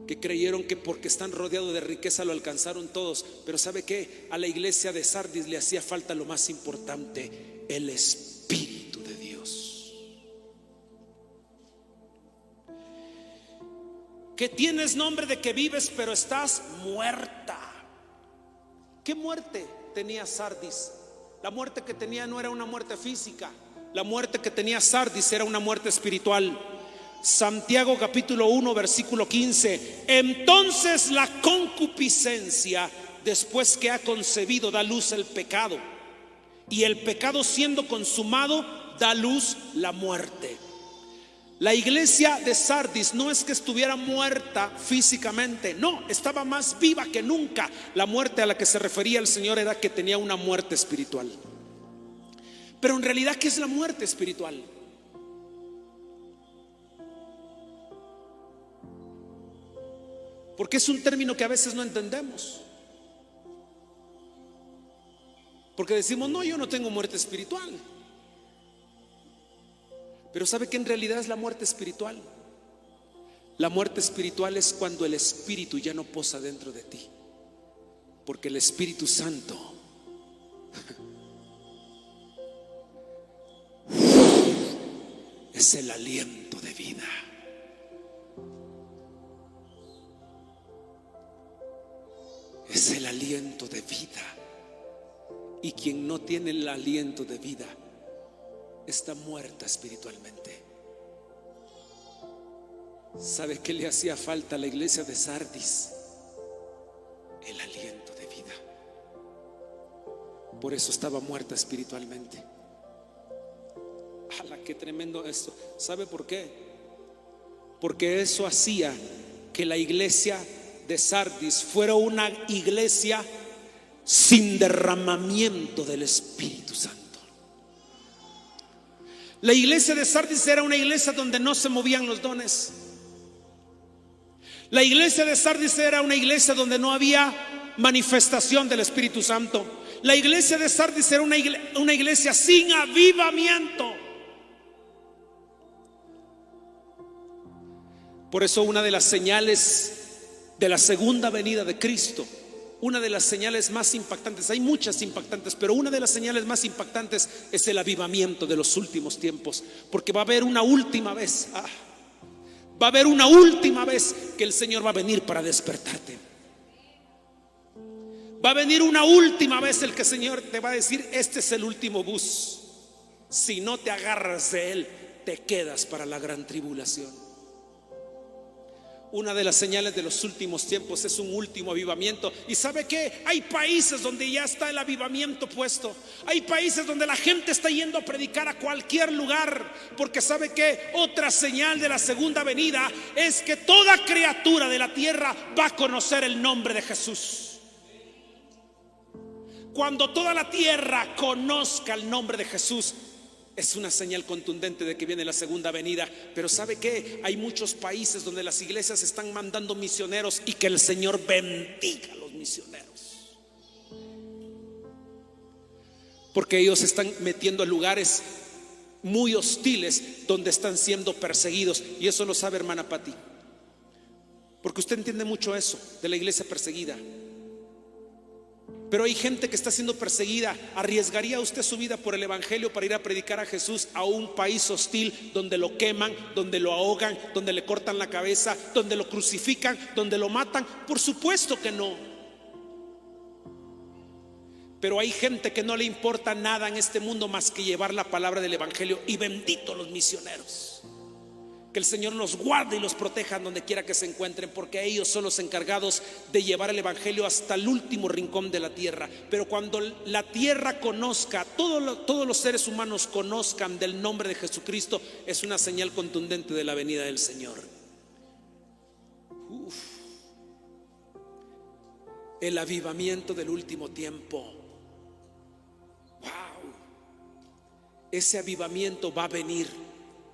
que creyeron que porque están rodeados de riqueza lo alcanzaron todos. Pero ¿sabe qué? A la iglesia de Sardis le hacía falta lo más importante: el Espíritu de Dios. Que tienes nombre de que vives, pero estás muerta. ¿Qué muerte tenía Sardis? La muerte que tenía no era una muerte física. La muerte que tenía Sardis era una muerte espiritual. Santiago capítulo 1 versículo 15. Entonces la concupiscencia, después que ha concebido, da luz el pecado, y el pecado, siendo consumado, da luz la muerte. La iglesia de Sardis no es que estuviera muerta físicamente, no, estaba más viva que nunca. La muerte a la que se refería el Señor era que tenía una muerte espiritual. Pero en realidad, ¿qué es la muerte espiritual? Porque es un término que a veces no entendemos. Porque decimos, no, yo no tengo muerte espiritual. Pero ¿sabe qué en realidad es la muerte espiritual? La muerte espiritual es cuando el Espíritu ya no posa dentro de ti. Porque el Espíritu Santo es el aliento de vida. Es el aliento de vida. Y quien no tiene el aliento de vida está muerta espiritualmente. ¿Sabe qué le hacía falta a la iglesia de Sardis? El aliento de vida. Por eso estaba muerta espiritualmente. ¡Hala, qué tremendo esto! ¿Sabe por qué? Porque eso hacía que la iglesia de Sardis fuera una iglesia sin derramamiento del Espíritu Santo. La iglesia de Sardis era una iglesia donde no se movían los dones. La iglesia de Sardis era una iglesia donde no había manifestación del Espíritu Santo. La iglesia de Sardis era una iglesia sin avivamiento. Por eso una de las señales de la segunda venida de Cristo, una de las señales más impactantes, hay muchas impactantes, pero una de las señales más impactantes es el avivamiento de los últimos tiempos. Porque va a haber una última vez, va a haber una última vez que el Señor va a venir para despertarte. Va a venir una última vez el que el Señor te va a decir: este es el último bus. Si no te agarras de él, te quedas para la gran tribulación. Una de las señales de los últimos tiempos es un último avivamiento. ¿Y sabe qué? Hay países donde ya está el avivamiento puesto. Hay países donde la gente está yendo a predicar a cualquier lugar. Porque ¿sabe qué? Otra señal de la segunda venida es que toda criatura de la tierra va a conocer el nombre de Jesús. Cuando toda la tierra conozca el nombre de Jesús, es una señal contundente de que viene la segunda venida. Pero ¿sabe qué? Hay muchos países donde las iglesias están mandando misioneros, y que el Señor bendiga a los misioneros, porque ellos se están metiendo en lugares muy hostiles donde están siendo perseguidos. Y eso lo sabe, hermana Patti, porque usted entiende mucho eso de la iglesia perseguida. Pero hay gente que está siendo perseguida. ¿Arriesgaría usted su vida por el evangelio para ir a predicar a Jesús a un país hostil donde lo queman, donde lo ahogan, donde le cortan la cabeza, donde lo crucifican, donde lo matan? Por supuesto que no. Pero hay gente que no le importa nada en este mundo más que llevar la palabra del evangelio. Y bendito los misioneros. Que el Señor los guarde y los proteja donde quiera que se encuentren, porque ellos son los encargados de llevar el evangelio hasta el último rincón de la tierra. Pero cuando la tierra conozca, todos los seres humanos conozcan del nombre de Jesucristo, es una señal contundente de la venida del Señor. El avivamiento del último tiempo. Wow. Ese avivamiento va a venir.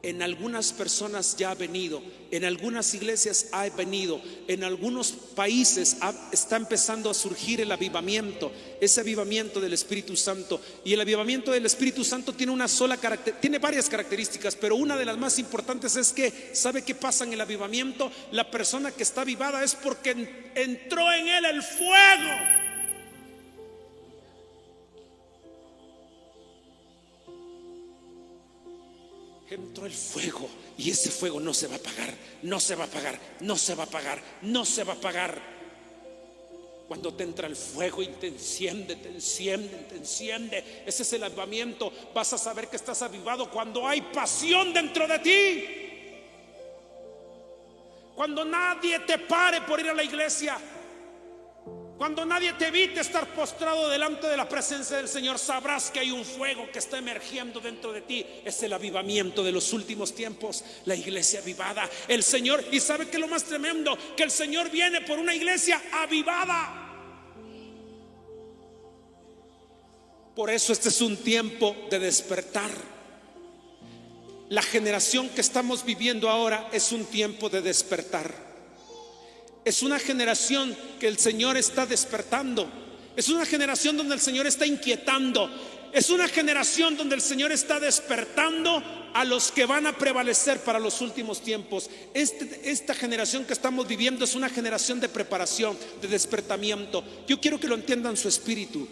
En algunas personas ya ha venido, en algunas iglesias ha venido, en algunos países está empezando a surgir el avivamiento, ese avivamiento del Espíritu Santo. Y el avivamiento del Espíritu Santo tiene tiene varias características, pero una de las más importantes es que, ¿sabe qué pasa en el avivamiento? La persona que está avivada es porque entró en él el fuego. Entró el fuego, y ese fuego no se va a apagar, no se va a apagar, no se va a apagar, no se va a apagar. Cuando te entra el fuego y te enciende, te enciende, te enciende, ese es el avivamiento. Vas a saber que estás avivado cuando hay pasión dentro de ti, cuando nadie te pare por ir a la iglesia, cuando nadie te evite estar postrado delante de la presencia del Señor. Sabrás que hay un fuego que está emergiendo dentro de ti. Es el avivamiento de los últimos tiempos, la iglesia avivada, el Señor. Y sabe que lo más tremendo, que el Señor viene por una iglesia avivada. Por eso este es un tiempo de despertar. La generación que estamos viviendo ahora es un tiempo de despertar. Es una generación que el Señor está despertando. Es una generación donde el Señor está inquietando. Es una generación donde el Señor está despertando a los que van a prevalecer para los últimos tiempos. Esta generación que estamos viviendo es una generación de preparación, de despertamiento. Yo quiero que lo entiendan su espíritu,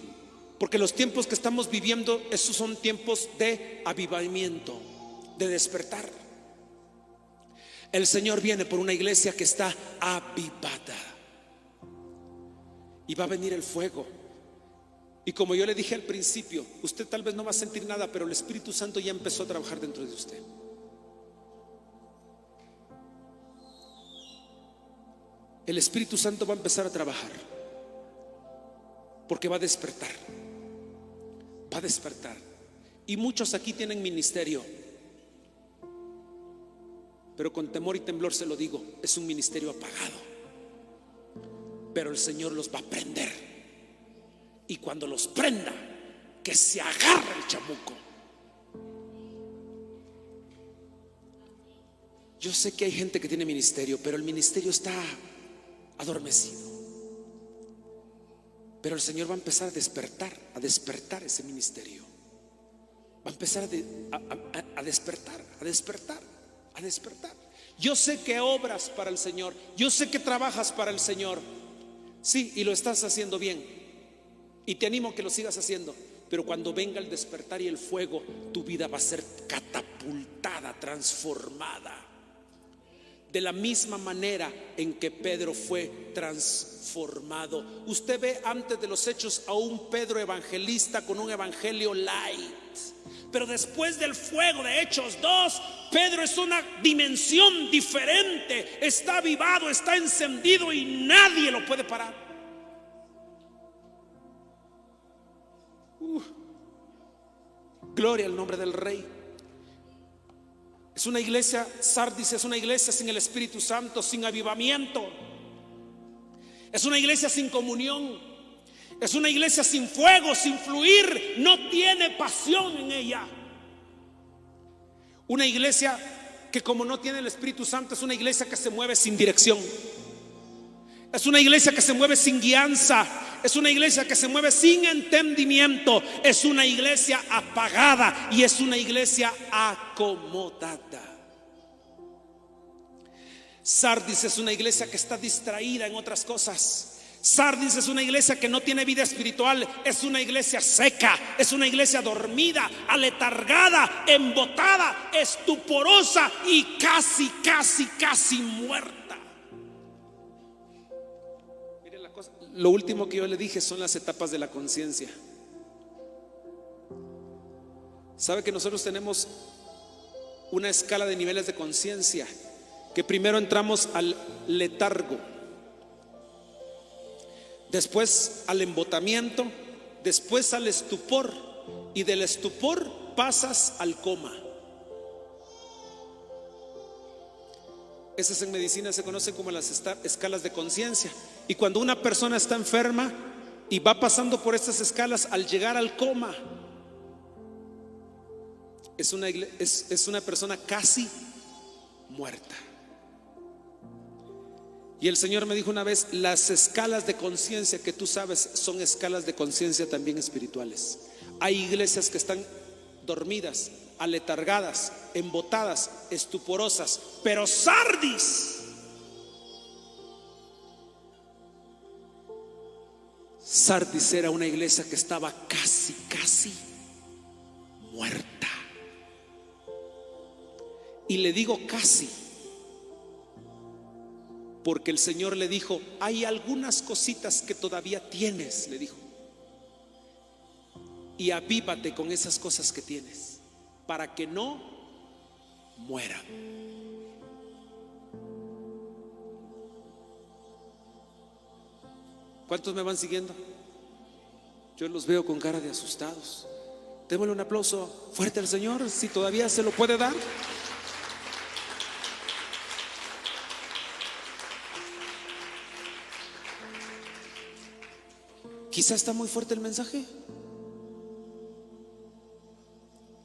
porque los tiempos que estamos viviendo, esos son tiempos de avivamiento, de despertar. El Señor viene por una iglesia que está avivada, y va a venir el fuego. Y como yo le dije al principio, usted tal vez no va a sentir nada, pero el Espíritu Santo ya empezó a trabajar dentro de usted. El Espíritu Santo va a empezar a trabajar, porque va a despertar. Va a despertar. Y muchos aquí tienen ministerio, pero con temor y temblor se lo digo, es un ministerio apagado. Pero el Señor los va a prender, y cuando los prenda, que se agarre el chamuco. Yo sé que hay gente que tiene ministerio, pero el ministerio está adormecido. Pero el Señor va a empezar a despertar ese ministerio. Va a empezar a despertar. Yo sé que obras para el Señor, yo sé que trabajas para el Señor. Sí, y lo estás haciendo bien. Y te animo a que lo sigas haciendo. Pero cuando venga el despertar y el fuego, tu vida va a ser catapultada, transformada. De la misma manera en que Pedro fue transformado. Usted ve antes de los hechos a un Pedro evangelista con un evangelio light. Pero después del fuego de Hechos 2, Pedro es una dimensión diferente. Está avivado, está encendido y nadie lo puede parar. Gloria al nombre del Rey. Es una iglesia, Sardis es una iglesia sin el Espíritu Santo, sin avivamiento. Es una iglesia sin comunión. Es una iglesia sin fuego, sin fluir. No tiene pasión en ella. Una iglesia que, como no tiene el Espíritu Santo, es una iglesia que se mueve sin dirección. Es una iglesia que se mueve sin guianza. Es una iglesia que se mueve sin entendimiento. Es una iglesia apagada y es una iglesia acomodada. Sardis es una iglesia que está distraída en otras cosas. Sardis es una iglesia que no tiene vida espiritual. Es una iglesia seca, es una iglesia dormida, aletargada, embotada, estuporosa y casi muerta. Mire la cosa, lo último que yo le dije son las etapas de la conciencia. ¿Sabe que nosotros tenemos una escala de niveles de conciencia? Que primero entramos al letargo, después al embotamiento, después al estupor, y del estupor pasas al coma. Esas en medicina se conocen como las escalas de conciencia. Y cuando una persona está enferma y va pasando por estas escalas, al llegar al coma, es una persona casi muerta. Y el Señor me dijo una vez: las escalas de conciencia que tú sabes son escalas de conciencia también espirituales. Hay iglesias que están dormidas, aletargadas, embotadas, estuporosas. Pero Sardis era una iglesia que estaba casi muerta. Y le digo casi porque el Señor le dijo: hay algunas cositas que todavía tienes, le dijo, y avívate con esas cosas que tienes para que no mueran. ¿Cuántos me van siguiendo? Yo los veo con cara de asustados. Démosle un aplauso fuerte al Señor, si todavía se lo puede dar. Quizás está muy fuerte el mensaje.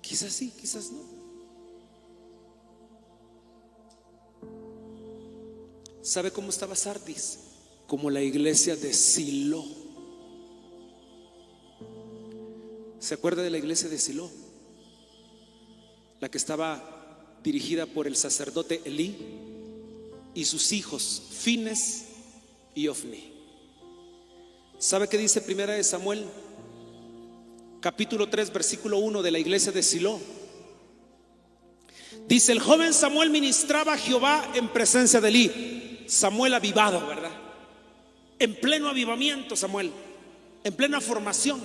Quizás sí, quizás no. ¿Sabe cómo estaba Sardis? Como la iglesia de Silo. ¿Se acuerda de la iglesia de Silo? La que estaba dirigida por el sacerdote Elí y sus hijos Fines y Ofni. ¿Sabe qué dice Primera de Samuel, capítulo 3, versículo 1 de la iglesia de Silo? Dice: el joven Samuel ministraba a Jehová en presencia de Elí. Samuel avivado, ¿verdad? En pleno avivamiento Samuel, en plena formación.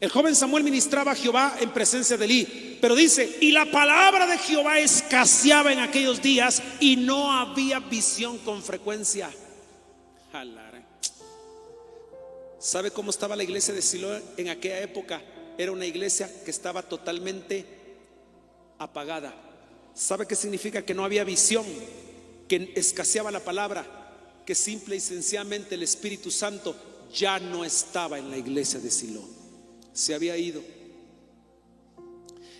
El joven Samuel ministraba a Jehová en presencia de Elí. Pero dice: y la palabra de Jehová escaseaba en aquellos días y no había visión con frecuencia. ¿Sabe cómo estaba la iglesia de Silo en aquella época? Era una iglesia que estaba totalmente apagada. ¿Sabe qué significa? Que no había visión, que escaseaba la palabra, que simple y sencillamente el Espíritu Santo ya no estaba en la iglesia de Silo. Se había ido.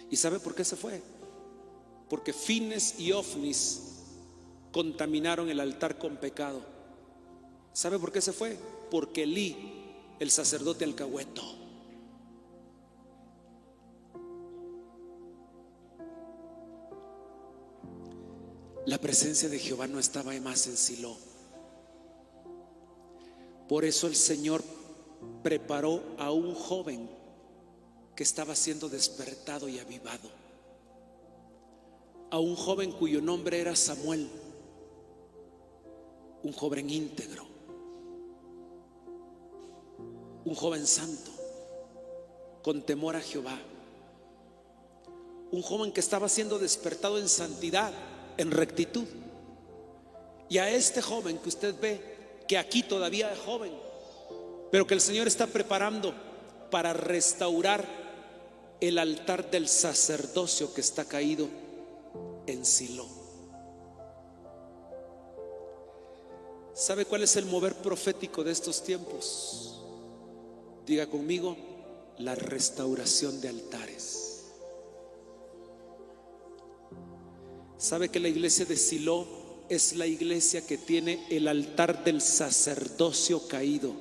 ¿Y sabe por qué se fue? porque Fines y Ofnis contaminaron el altar con pecado. ¿Sabe por qué se fue? Porque Elí, el sacerdote alcahueto, la presencia de Jehová no estaba más en Silo. Por eso el Señor preparó a un joven que estaba siendo despertado y avivado, a un joven cuyo nombre era Samuel, un joven íntegro, un joven santo, con temor a Jehová, un joven que estaba siendo despertado en santidad, en rectitud. Y a este joven que usted ve, que aquí todavía es joven, pero que el Señor está preparando para restaurar el altar del sacerdocio que está caído en Silo. ¿Sabe cuál es el mover profético de estos tiempos? Diga conmigo: la restauración de altares. ¿Sabe que la iglesia de Silo es la iglesia que tiene el altar del sacerdocio caído?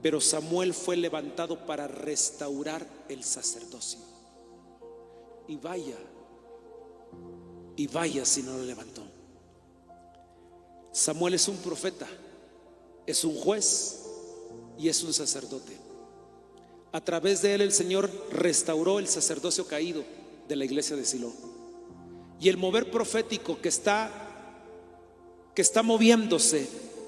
Pero Samuel fue levantado para restaurar el sacerdocio. Y vaya si no lo levantó. Samuel es un profeta, es un juez y es un sacerdote. A través de él el Señor restauró el sacerdocio caído de la iglesia de Silo. Y el mover profético que está moviéndose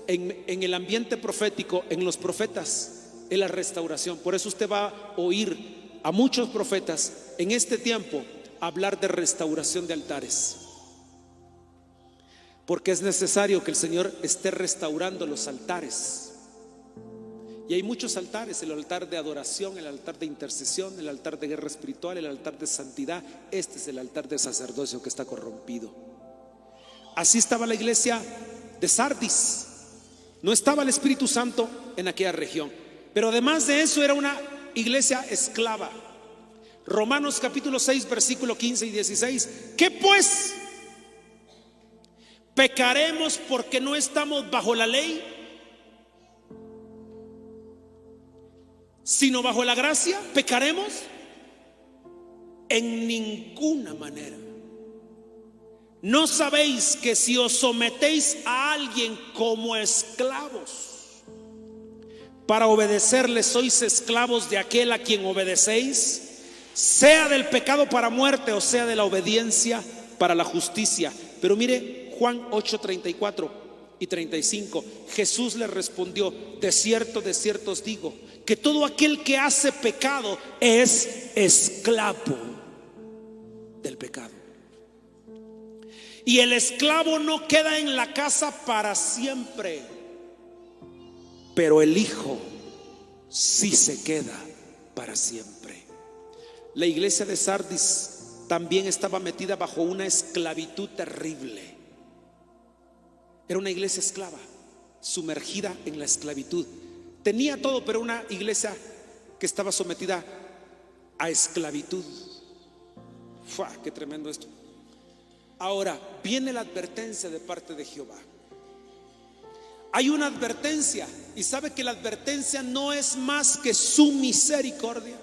en el ambiente profético, en los profetas, es la restauración. Por eso usted va a oír a muchos profetas en este tiempo hablar de restauración de altares, porque es necesario que el Señor esté restaurando los altares. Y hay muchos altares: el altar de adoración, el altar de intercesión, el altar de guerra espiritual, el altar de santidad. Este es el altar de sacerdocio que está corrompido. Así estaba la iglesia de Sardis. No estaba el Espíritu Santo en aquella región, pero además de eso era una iglesia esclava. Romanos capítulo 6 versículo 15 y 16. ¿Qué pues? ¿Pecaremos porque no estamos bajo la ley, sino bajo la gracia? ¿Pecaremos? En ninguna manera. ¿No sabéis que si os sometéis a alguien como esclavos para obedecerle, sois esclavos de aquel a quien obedecéis, sea del pecado para muerte o sea de la obediencia para la justicia? Pero mire Juan 8:34 y 35. Jesús le respondió: de cierto os digo, que todo aquel que hace pecado es esclavo del pecado. Y el esclavo no queda en la casa para siempre, pero el Hijo sí se queda para siempre. La iglesia de Sardis también estaba metida bajo una esclavitud terrible. Era una iglesia esclava, sumergida en la esclavitud. Tenía todo, pero una iglesia que estaba sometida a esclavitud. ¡Fua! ¡Qué tremendo esto! Ahora viene la advertencia de parte de Jehová. Hay una advertencia, y sabe que la advertencia no es más que su misericordia.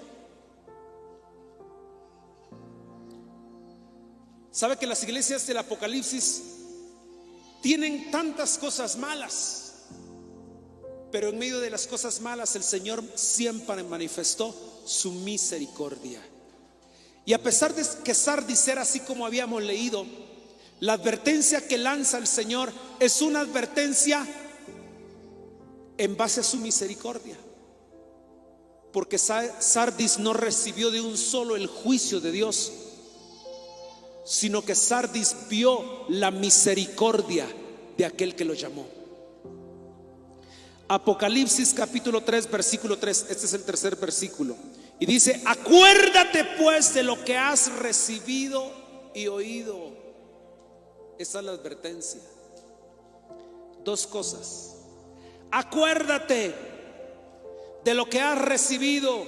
Sabe que las iglesias del Apocalipsis tienen tantas cosas malas, pero en medio de las cosas malas el Señor siempre manifestó su misericordia. Y a pesar de que Sardis era así como habíamos leído, la advertencia que lanza el Señor es una advertencia en base a su misericordia, porque Sardis no recibió de un solo el juicio de Dios, sino que Sardis vio la misericordia de aquel que lo llamó. Apocalipsis capítulo 3 versículo 3. Este es el tercer versículo, y dice: acuérdate pues de lo que has recibido y oído. Esa es la advertencia. Dos cosas: acuérdate de lo que has recibido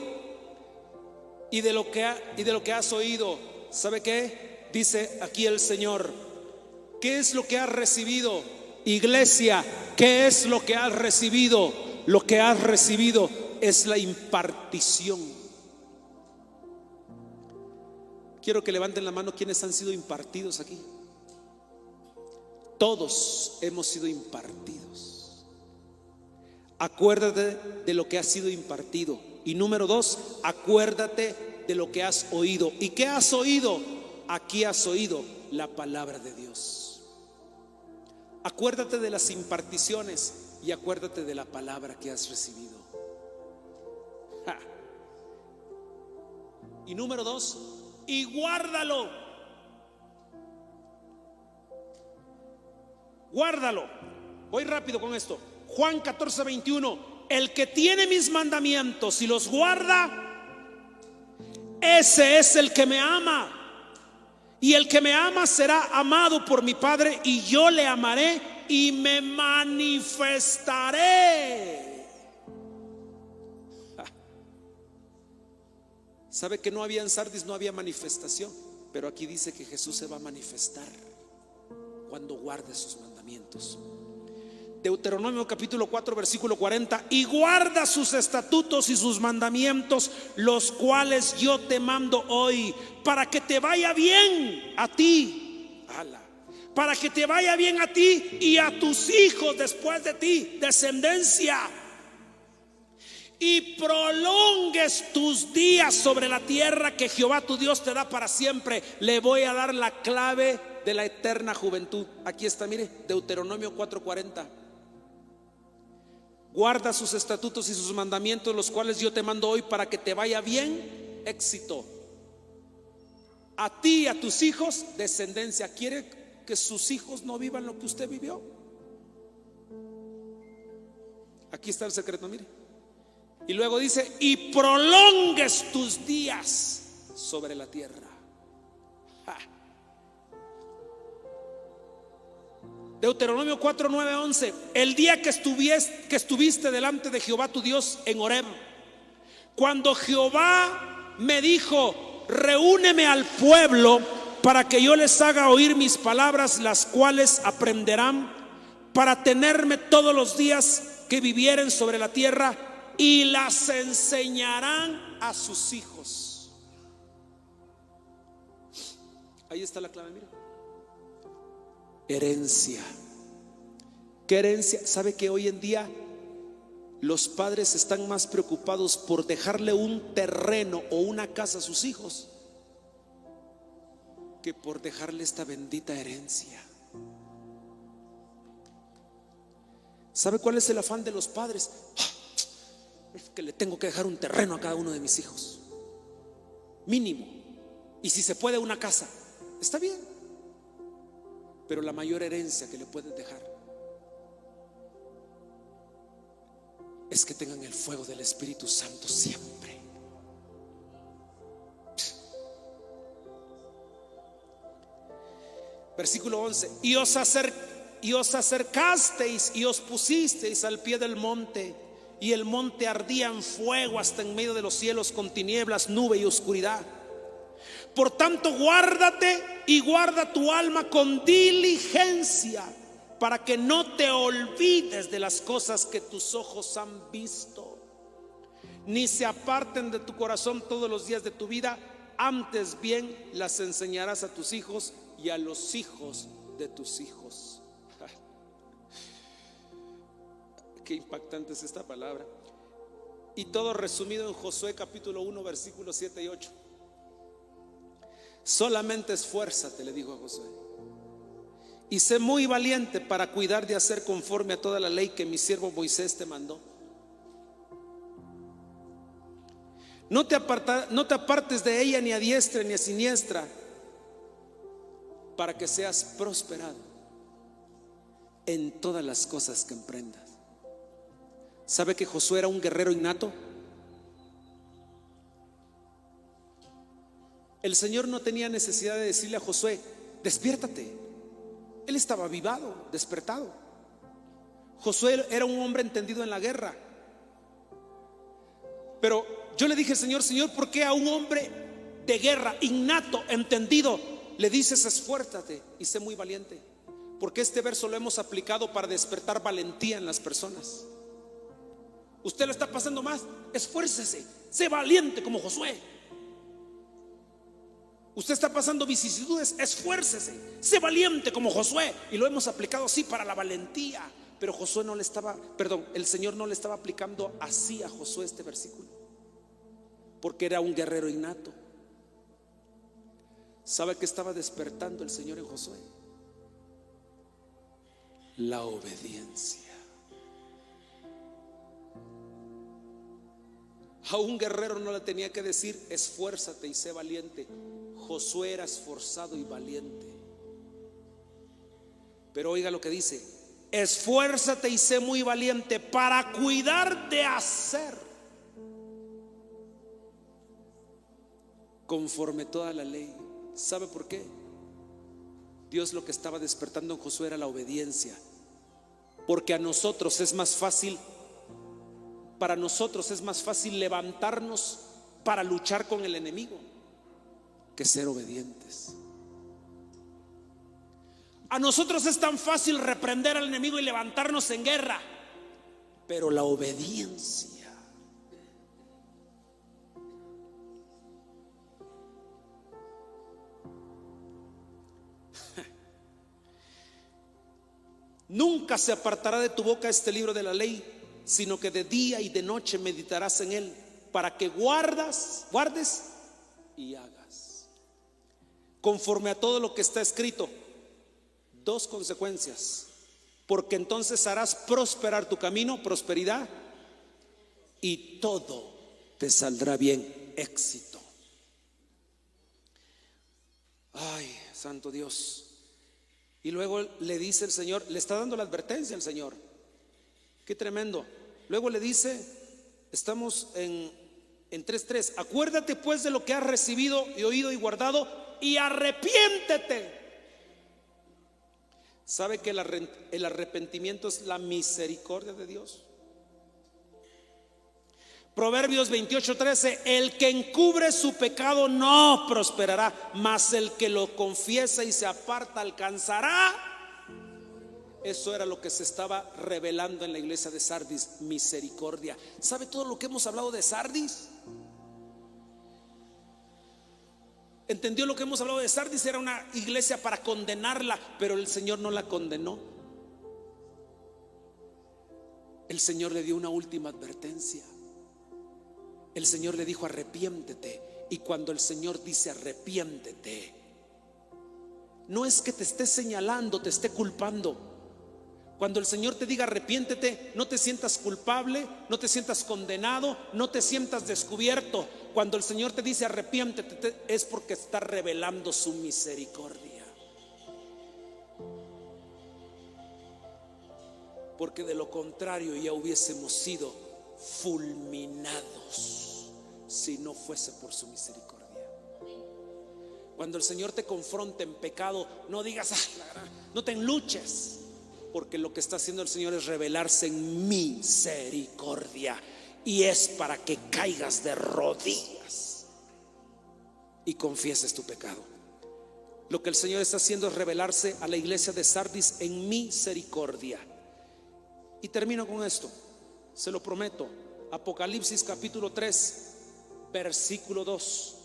y de lo que has oído. ¿Sabe qué? dice aquí el Señor, ¿qué es lo que has recibido? Iglesia, ¿qué es lo que has recibido? Lo que has recibido es la impartición. Quiero que levanten la mano quienes han sido impartidos aquí. Todos hemos sido impartidos. Acuérdate de lo que ha sido impartido. Y número 2, acuérdate de lo que has oído. ¿Y qué has oído? Aquí has oído la palabra de Dios. Acuérdate de las imparticiones y acuérdate de la palabra que has recibido. ¡Ja! Y número 2, y guárdalo. Guárdalo. Voy rápido con esto. Juan 14:21. El que tiene mis mandamientos y los guarda, ese es el que me ama. Y el que me ama será amado por mi Padre, y yo le amaré y me manifestaré. ¿Sabe que no había en Sardis, no había manifestación? Pero aquí dice que Jesús se va a manifestar cuando guarde sus mandamientos. Deuteronomio capítulo 4 versículo 40. Y guarda sus estatutos y sus mandamientos, los cuales yo te mando hoy, para que te vaya bien a ti. Para que te vaya bien a ti y a tus hijos después de ti, descendencia, y prolongues tus días sobre la tierra que Jehová tu Dios te da para siempre. Le voy a dar la clave de la eterna juventud. Aquí está, mire, Deuteronomio 4:40. Guarda sus estatutos y sus mandamientos, los cuales yo te mando hoy, para que te vaya bien, éxito, a ti y a tus hijos, descendencia. ¿Quiere que sus hijos no vivan lo que usted vivió? Aquí está el secreto, mire. Y luego dice, y prolongues tus días sobre la tierra. ¡Ja! Deuteronomio 4, 9, 11. El día que estuviste delante de Jehová tu Dios en Horeb, cuando Jehová me dijo, reúneme al pueblo para que yo les haga oír mis palabras, las cuales aprenderán para tenerme todos los días que vivieren sobre la tierra, y las enseñarán a sus hijos. Ahí está la clave, mira. Herencia. ¿Qué herencia? ¿Sabe que hoy en día los padres están más preocupados por dejarle un terreno o una casa a sus hijos que por dejarle esta bendita herencia? ¿Sabe cuál es el afán de los padres? Es que le tengo que dejar un terreno a cada uno de mis hijos, mínimo, y si se puede una casa. Está bien, pero la mayor herencia que le puedes dejar es que tengan el fuego del Espíritu Santo siempre. Versículo 11. Y os acercasteis y os pusisteis al pie del monte, y el monte ardía en fuego hasta en medio de los cielos, con tinieblas, nube y oscuridad. Por tanto, guárdate y guarda tu alma con diligencia, para que no te olvides de las cosas que tus ojos han visto, ni se aparten de tu corazón todos los días de tu vida. Antes bien las enseñarás a tus hijos y a los hijos de tus hijos. Qué impactante es esta palabra. Y todo resumido en Josué capítulo 1 versículos 7 y 8. Solamente esfuérzate, le dijo a Josué, y sé muy valiente para cuidar de hacer conforme a toda la ley que mi siervo Moisés te mandó. No te apartes de ella ni a diestra ni a siniestra, para que seas prosperado en todas las cosas que emprendas. ¿Sabe que Josué era un guerrero innato? El Señor no tenía necesidad de decirle a Josué, despiértate. Él estaba avivado, despertado. Josué era un hombre entendido en la guerra. Pero yo le dije, Señor, ¿por qué a un hombre de guerra, innato, entendido, le dices esfuérzate y sé muy valiente, porque este verso lo hemos aplicado para despertar valentía en las personas. Usted lo está pasando más, esfuércese, sé valiente como Josué. Usted está pasando vicisitudes, esfuércese, sé valiente como Josué. Y lo hemos aplicado así para la valentía. Pero Josué no le estaba, perdón, el Señor no le estaba aplicando así a Josué este versículo, porque era un guerrero innato. ¿Sabe qué estaba despertando el Señor en Josué? La obediencia. A un guerrero no le tenía que decir esfuérzate y sé valiente. Josué era esforzado y valiente. Pero oiga lo que dice: esfuérzate y sé muy valiente para cuidar de hacer conforme toda la ley. ¿Sabe por qué? Dios lo que estaba despertando en Josué era la obediencia. Porque a nosotros es más fácil, para nosotros es más fácil levantarnos para luchar con el enemigo que ser obedientes. A nosotros es tan fácil reprender al enemigo y levantarnos en guerra, pero la obediencia, nunca se apartará de tu boca este libro de la ley, sino que de día y de noche meditarás en él, para que guardes y hagas conforme a todo lo que está escrito. Dos consecuencias: porque entonces harás prosperar tu camino, prosperidad, y todo te saldrá bien, éxito. Ay, santo Dios. Y luego le dice el Señor, le está dando la advertencia el Señor. Qué tremendo. Luego le dice, estamos en 3:3, acuérdate pues de lo que has recibido y oído y guardado, y arrepiéntete. ¿Sabe que el arrepentimiento es la misericordia de Dios? Proverbios 28:13, el que encubre su pecado no prosperará, mas el que lo confiesa y se aparta alcanzará. Eso era lo que se estaba revelando en la iglesia de Sardis, misericordia. ¿Sabe todo lo que hemos hablado de Sardis? ¿Entendió lo que hemos hablado de Sardis? Era una iglesia para condenarla, pero el Señor no la condenó. El Señor le dio una última advertencia. El Señor le dijo arrepiéntete. Y cuando el Señor dice arrepiéntete, no es que te esté señalando, te esté culpando. Cuando el Señor te diga arrepiéntete, no te sientas culpable, no te sientas condenado, no te sientas descubierto. Cuando el Señor te dice arrepiéntete, es porque está revelando su misericordia. Porque de lo contrario ya hubiésemos sido fulminados si no fuese por su misericordia. Cuando el Señor te confronte en pecado, no digas no te enluches, porque lo que está haciendo el Señor es revelarse en misericordia, y es para que caigas de rodillas y confieses tu pecado. Lo que el Señor está haciendo es revelarse a la iglesia de Sardis en misericordia. Y termino con esto, se lo prometo. Apocalipsis capítulo 3 versículo 2.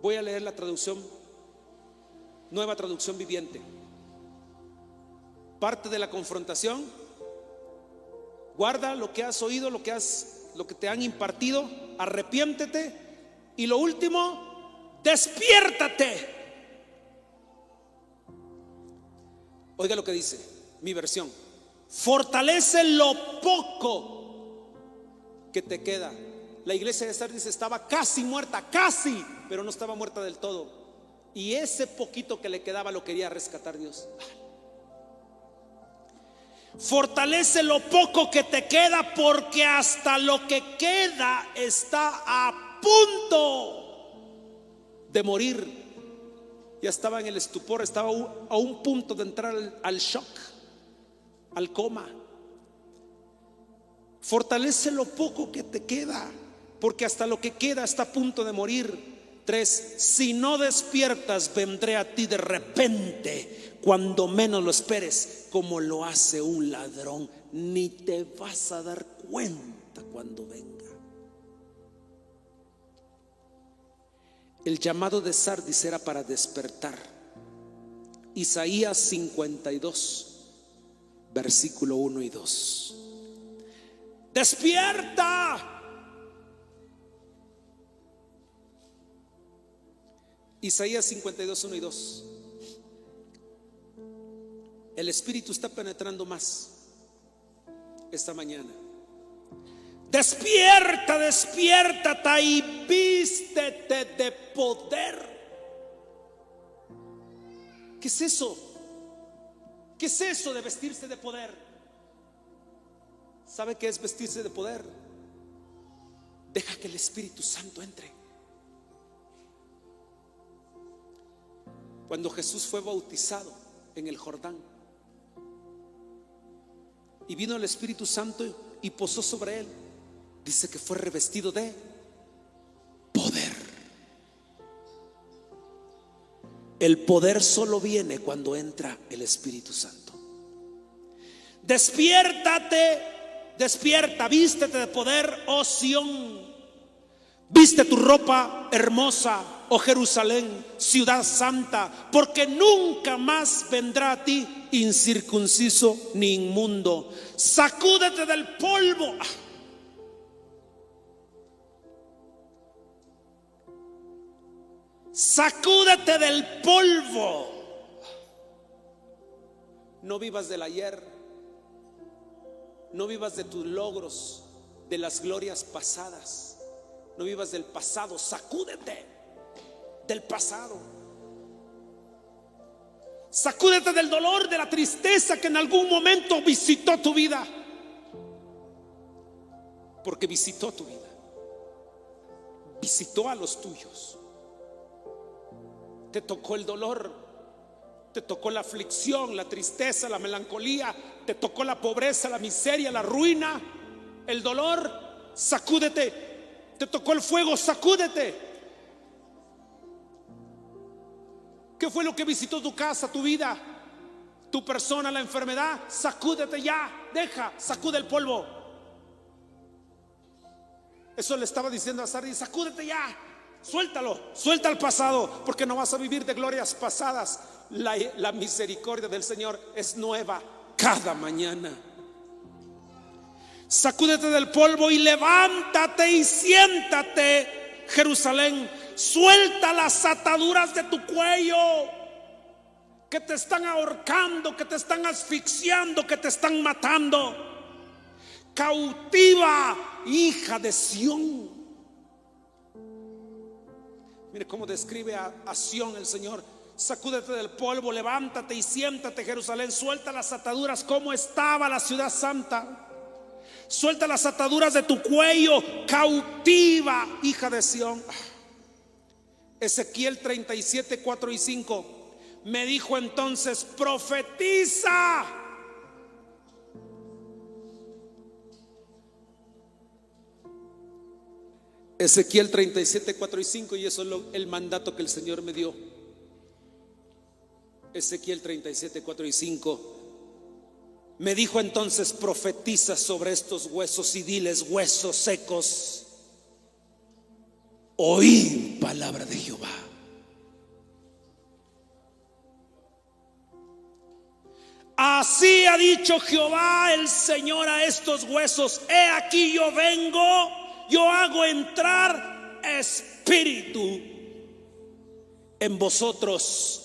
Voy a leer la traducción, Nueva Traducción Viviente. Parte de la confrontación: guarda lo que has oído, lo que te han impartido, arrepiéntete. Y lo último, despiértate. Oiga lo que dice mi versión: fortalece lo poco que te queda. La iglesia de Sardis estaba casi muerta, casi, pero no estaba muerta del todo. Y ese poquito que le quedaba lo quería rescatar Dios. Fortalece lo poco que te queda, porque hasta lo que queda está a punto de morir. Ya estaba en el estupor, estaba a un punto de entrar al shock, al coma. Fortalece lo poco que te queda, porque hasta lo que queda está a punto de morir. 3, si no despiertas, vendré a ti de repente, cuando menos lo esperes, como lo hace un ladrón. Ni te vas a dar cuenta cuando venga. El llamado de Sardis era para despertar. Isaías 52, versículo 1 y 2. ¡Despierta! Isaías 52, 1 y 2. El Espíritu está penetrando más esta mañana. Despierta, despiértate y vístete de poder. ¿Qué es eso? ¿Qué es eso de vestirse de poder? ¿Sabe qué es vestirse de poder? Deja que el Espíritu Santo entre. Cuando Jesús fue bautizado en el Jordán y vino el Espíritu Santo y posó sobre él, dice que fue revestido de poder. El poder solo viene cuando entra el Espíritu Santo. Despiértate, despierta, vístete de poder, oh Sión. Viste tu ropa hermosa, oh Jerusalén, ciudad santa, porque nunca más vendrá a ti incircunciso ni inmundo. Sacúdete del polvo. Sacúdete del polvo. No vivas del ayer. No vivas de tus logros, de las glorias pasadas. No vivas del pasado. Sacúdete del pasado. Sacúdete del dolor, de la tristeza que en algún momento visitó tu vida. Porque visitó tu vida. Visitó a los tuyos. Te tocó el dolor, te tocó la aflicción, la tristeza, la melancolía, te tocó la pobreza, la miseria, la ruina, el dolor. Sacúdete. Te tocó el fuego, sacúdete. ¿Qué fue lo que visitó tu casa, tu vida, tu persona, la enfermedad? Sacúdete ya, deja, sacude el polvo. Eso le estaba diciendo a Sardis: sacúdete ya. Suéltalo, suelta el pasado, porque no vas a vivir de glorias pasadas. La misericordia del Señor es nueva cada mañana. Sacúdete del polvo y levántate y siéntate, Jerusalén. Suelta las ataduras de tu cuello que te están ahorcando, que te están asfixiando, que te están matando. Cautiva, hija de Sión. Mire cómo describe a Sión el Señor. Sacúdete del polvo, levántate y siéntate, Jerusalén. Suelta las ataduras como estaba la ciudad santa. Suelta las ataduras de tu cuello. Cautiva, hija de Sión. Ezequiel 37, 4 y 5. Me dijo entonces: profetiza. Ezequiel 37, 4 y 5, y eso es el mandato que el Señor me dio. Ezequiel 37, 4 y 5. Me dijo entonces: profetiza sobre estos huesos y diles: huesos secos, oíd palabra de Jehová. Así ha dicho Jehová el Señor a estos huesos: he aquí yo vengo, yo hago entrar espíritu en vosotros.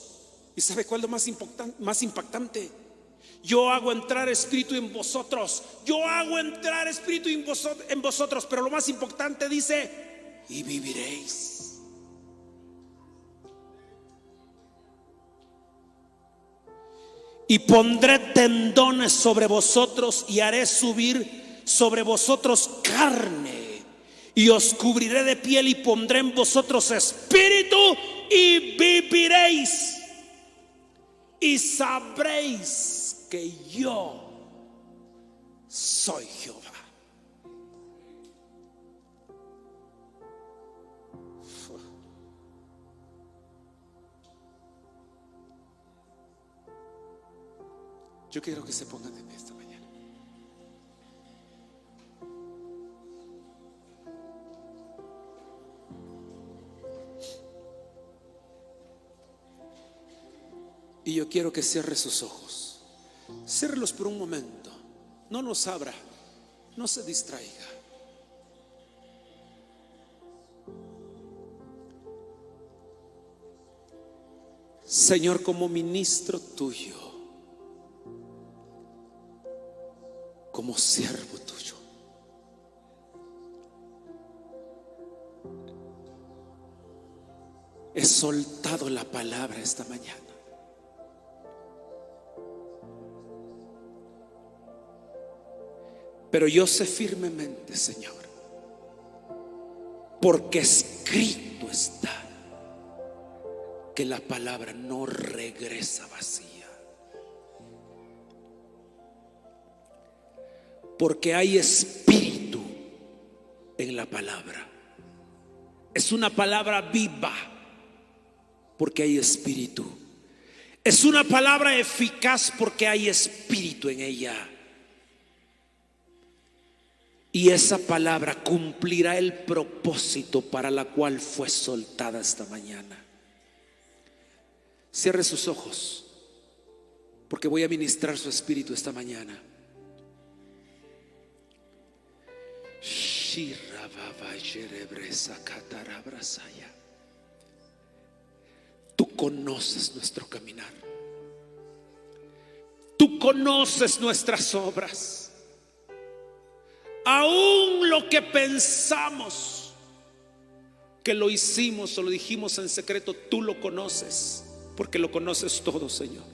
¿Y sabe cuál es lo más impactante? Yo hago entrar espíritu en vosotros. Yo hago entrar espíritu en vosotros. Pero lo más importante dice: y viviréis. Y pondré tendones sobre vosotros y haré subir sobre vosotros carne. Y os cubriré de piel y pondré en vosotros espíritu y viviréis. Y sabréis que yo soy Jehová. Yo quiero que se pongan de pie esta mañana. Y yo quiero que cierre sus ojos. Ciérrelos por un momento. No los abra. No se distraiga. Señor, como ministro tuyo, como siervo tuyo, he soltado la palabra esta mañana. Pero yo sé firmemente, Señor, porque escrito está que la palabra no regresa vacía. Porque hay espíritu en la palabra. Es una palabra viva, porque hay espíritu. Es una palabra eficaz, porque hay espíritu en ella. Y esa palabra cumplirá el propósito para la cual fue soltada esta mañana. Cierre sus ojos, porque voy a ministrar su espíritu esta mañana. Tú conoces nuestro caminar. Tú conoces nuestras obras. Aún lo que pensamos que lo hicimos o lo dijimos en secreto, tú lo conoces, porque lo conoces todo, Señor.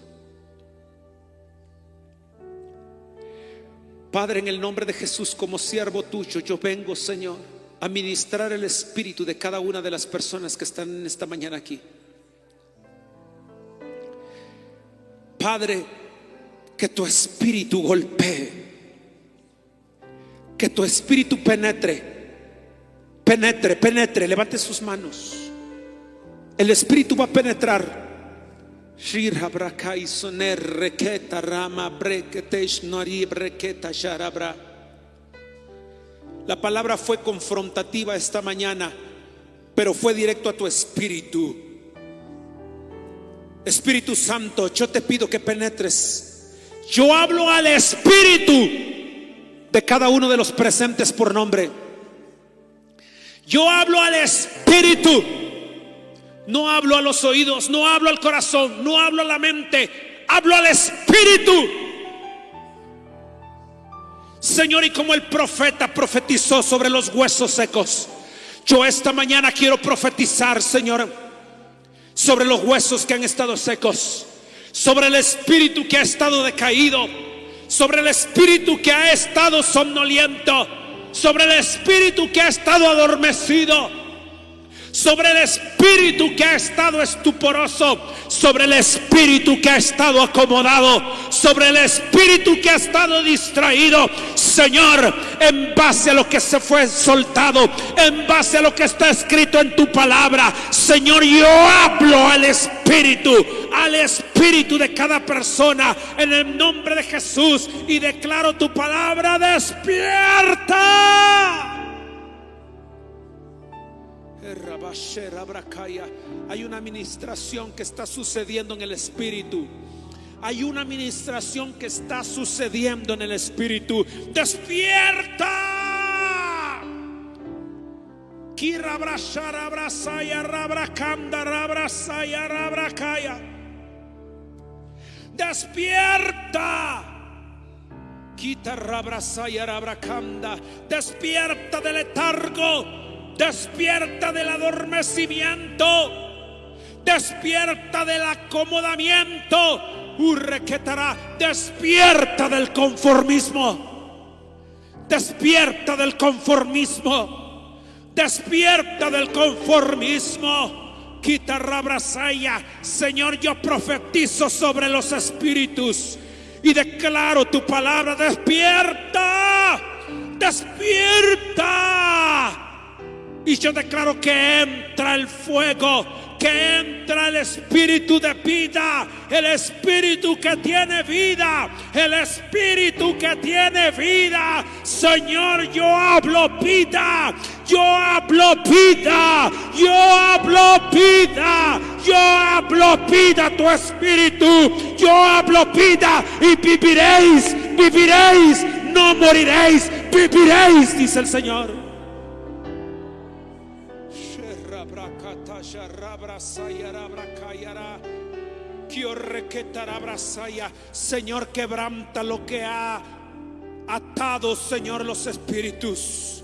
Padre, en el nombre de Jesús, como siervo tuyo, yo vengo, Señor, a ministrar el espíritu de cada una de las personas que están en esta mañana aquí. Padre, que tu espíritu golpee, que tu espíritu penetre, levante sus manos. El espíritu va a penetrar. La palabra fue confrontativa esta mañana, pero fue directo a tu espíritu. Espíritu Santo, yo te pido que penetres. Yo hablo al espíritu de cada uno de los presentes por nombre. Yo hablo al espíritu. No hablo a los oídos, no hablo al corazón, no hablo a la mente, hablo al espíritu. Señor, y como el profeta profetizó sobre los huesos secos, yo esta mañana quiero profetizar, Señor, sobre los huesos que han estado secos, sobre el espíritu que ha estado decaído, sobre el espíritu que ha estado somnoliento, sobre el espíritu que ha estado adormecido, sobre el espíritu que ha estado estuporoso, sobre el espíritu que ha estado acomodado, sobre el espíritu que ha estado distraído. Señor, en base a lo que se fue soltado, en base a lo que está escrito en tu palabra, Señor, yo hablo al espíritu de cada persona en el nombre de Jesús, y declaro tu palabra: despierta. Hay una administración que está sucediendo en el espíritu. Hay una administración que está sucediendo en el espíritu. ¡Despierta! ¡Despierta! Despierta del letargo. Despierta del adormecimiento. Despierta del acomodamiento. Despierta del conformismo. Despierta del conformismo. Despierta del conformismo. Señor, yo profetizo sobre los espíritus y declaro tu palabra: despierta. Despierta. Y yo declaro que entra el fuego, que entra el espíritu de vida, el espíritu que tiene vida, el espíritu que tiene vida. Señor, yo hablo vida, yo hablo vida, yo hablo vida, yo hablo vida a tu espíritu, yo hablo vida y viviréis, viviréis, no moriréis, viviréis, dice el Señor. Señor, quebranta lo que ha atado, Señor, los espíritus.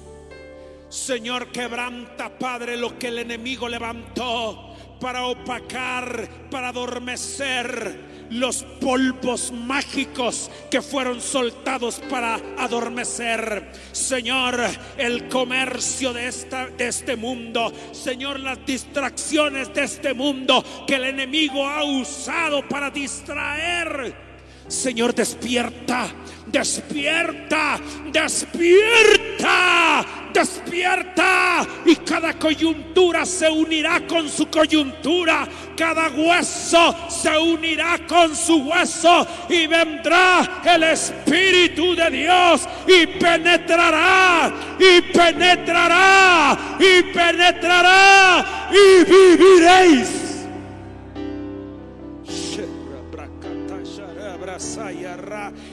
Señor, quebranta, Padre, lo que el enemigo levantó para opacar, para adormecer los polvos mágicos que fueron soltados para adormecer, Señor, el comercio de este mundo, Señor, las distracciones de este mundo que el enemigo ha usado para distraer. Señor, despierta, despierta, despierta, despierta. Y cada coyuntura se unirá con su coyuntura, cada hueso se unirá con su hueso, y vendrá el Espíritu de Dios y penetrará, y penetrará, y penetrará, y viviréis.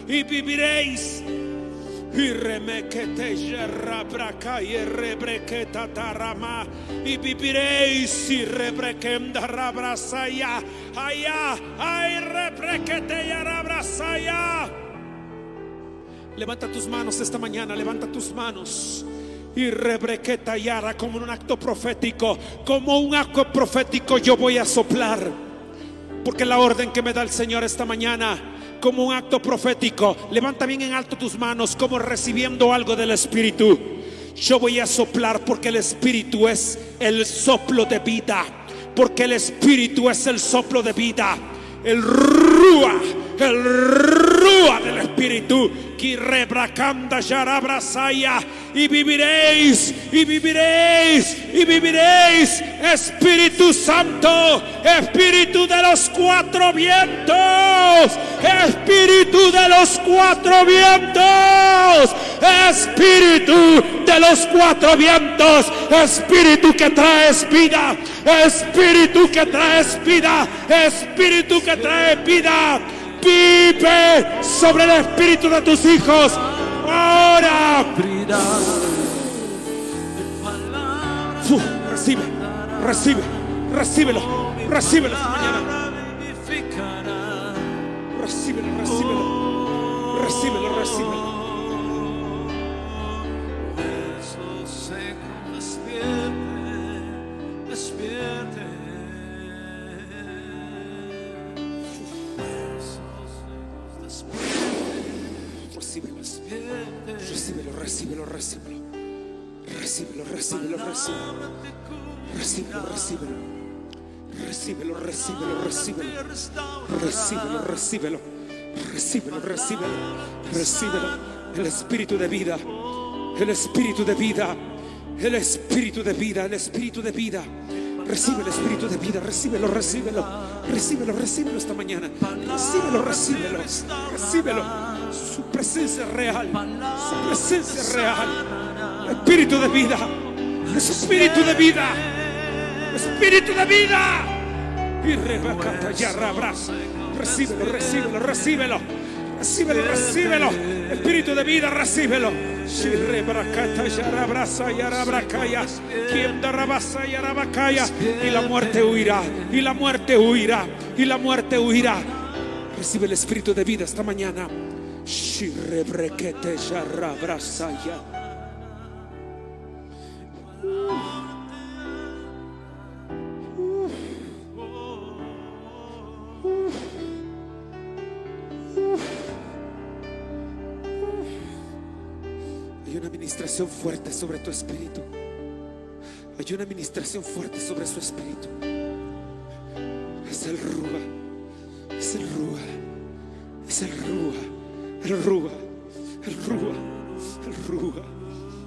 Y viviréis. Y remequete yerra braca y rebrequeta tarama. Y viviréis y rebrequenda rabrasaya. Allá, ay rebrequete yarabrasaya. Levanta tus manos esta mañana, levanta tus manos. Y rebrequeta yara, como un acto profético, como un acto profético yo voy a soplar. Porque la orden que me da el Señor esta mañana, como un acto profético, levanta bien en alto tus manos, como recibiendo algo del Espíritu. Yo voy a soplar, porque el Espíritu es el soplo de vida, porque el Espíritu es el soplo de vida, el rúa del Espíritu. Y viviréis, y viviréis, y viviréis. Espíritu Santo, Espíritu de los cuatro vientos, Espíritu de los cuatro vientos, Espíritu de los cuatro vientos, Espíritu que traes vida, Espíritu que traes vida, Espíritu que trae vida. Vive sobre el espíritu de tus hijos ahora. Recibe, recibe, recíbelo, recíbelo esta mañana. Recíbelo, recíbelo, recíbelo, recíbelo. Recíbelo, recíbelo, recíbelo, recíbelo, recíbelo, recíbelo, recíbelo, recíbelo, recíbelo, recíbelo, recíbelo, recíbelo, recíbelo, recíbelo, recíbelo. El espíritu de vida, el espíritu de vida, el espíritu de vida, el espíritu de vida. Recibe el espíritu de vida, recíbelo, recíbelo, recíbelo, recíbelo esta mañana. Recíbelo, recíbelo, recíbelo. Su presencia es real, su presencia es real. Espíritu de vida, espíritu de vida, espíritu de vida. Y rebacata ya rabras. Recíbelo, recíbelo, recíbelo, recíbelo, recíbelo. Espíritu de vida, recíbelo. Y la muerte huirá, y la muerte huirá, y la muerte huirá. Recibe el espíritu de vida esta mañana. Hay una administración fuerte sobre tu espíritu. Hay una administración fuerte sobre su espíritu. Es el Rúa, es el Rúa, es el Rúa, el Rúa, el Rúa, el Rúa,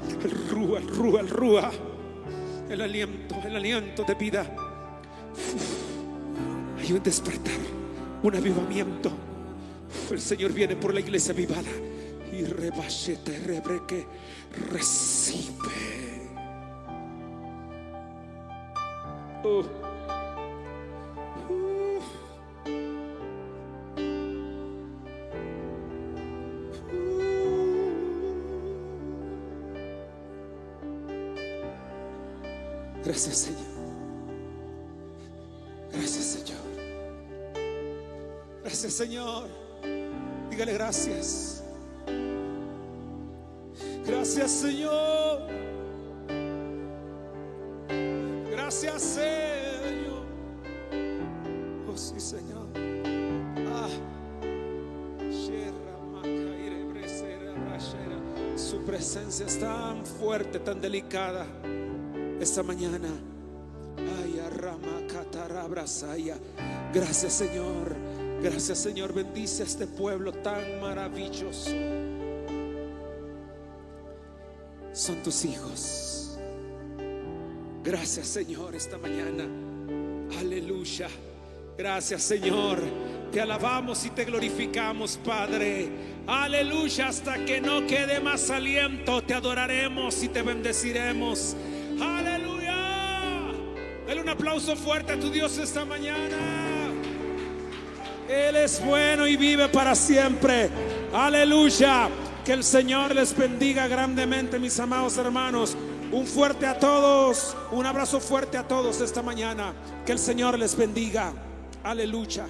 el Rúa, el Rúa, el Rúa. El aliento de vida, Hay un despertar, un avivamiento. El Señor viene por la iglesia avivada. Y rebashete, rebreque, recibe. Gracias, Señor. Gracias, Señor. Gracias, Señor. Dígale gracias. Gracias, Señor. Gracias, Señor. Oh, sí, Señor. Su presencia es tan fuerte, tan delicada esta mañana. Ay, arrama catarabrasaya. Gracias, Señor. Gracias, Señor. Bendice a este pueblo tan maravilloso. Son tus hijos. Gracias, Señor, esta mañana. Aleluya. Gracias, Señor. Te alabamos y te glorificamos, Padre. Aleluya. Hasta que no quede más aliento, te adoraremos y te bendeciremos. Aleluya. Dale un aplauso fuerte a tu Dios esta mañana. Él es bueno y vive para siempre. Aleluya. Que el Señor les bendiga grandemente, mis amados hermanos. Un fuerte a todos, un abrazo fuerte a todos esta mañana. Que el Señor les bendiga. Aleluya.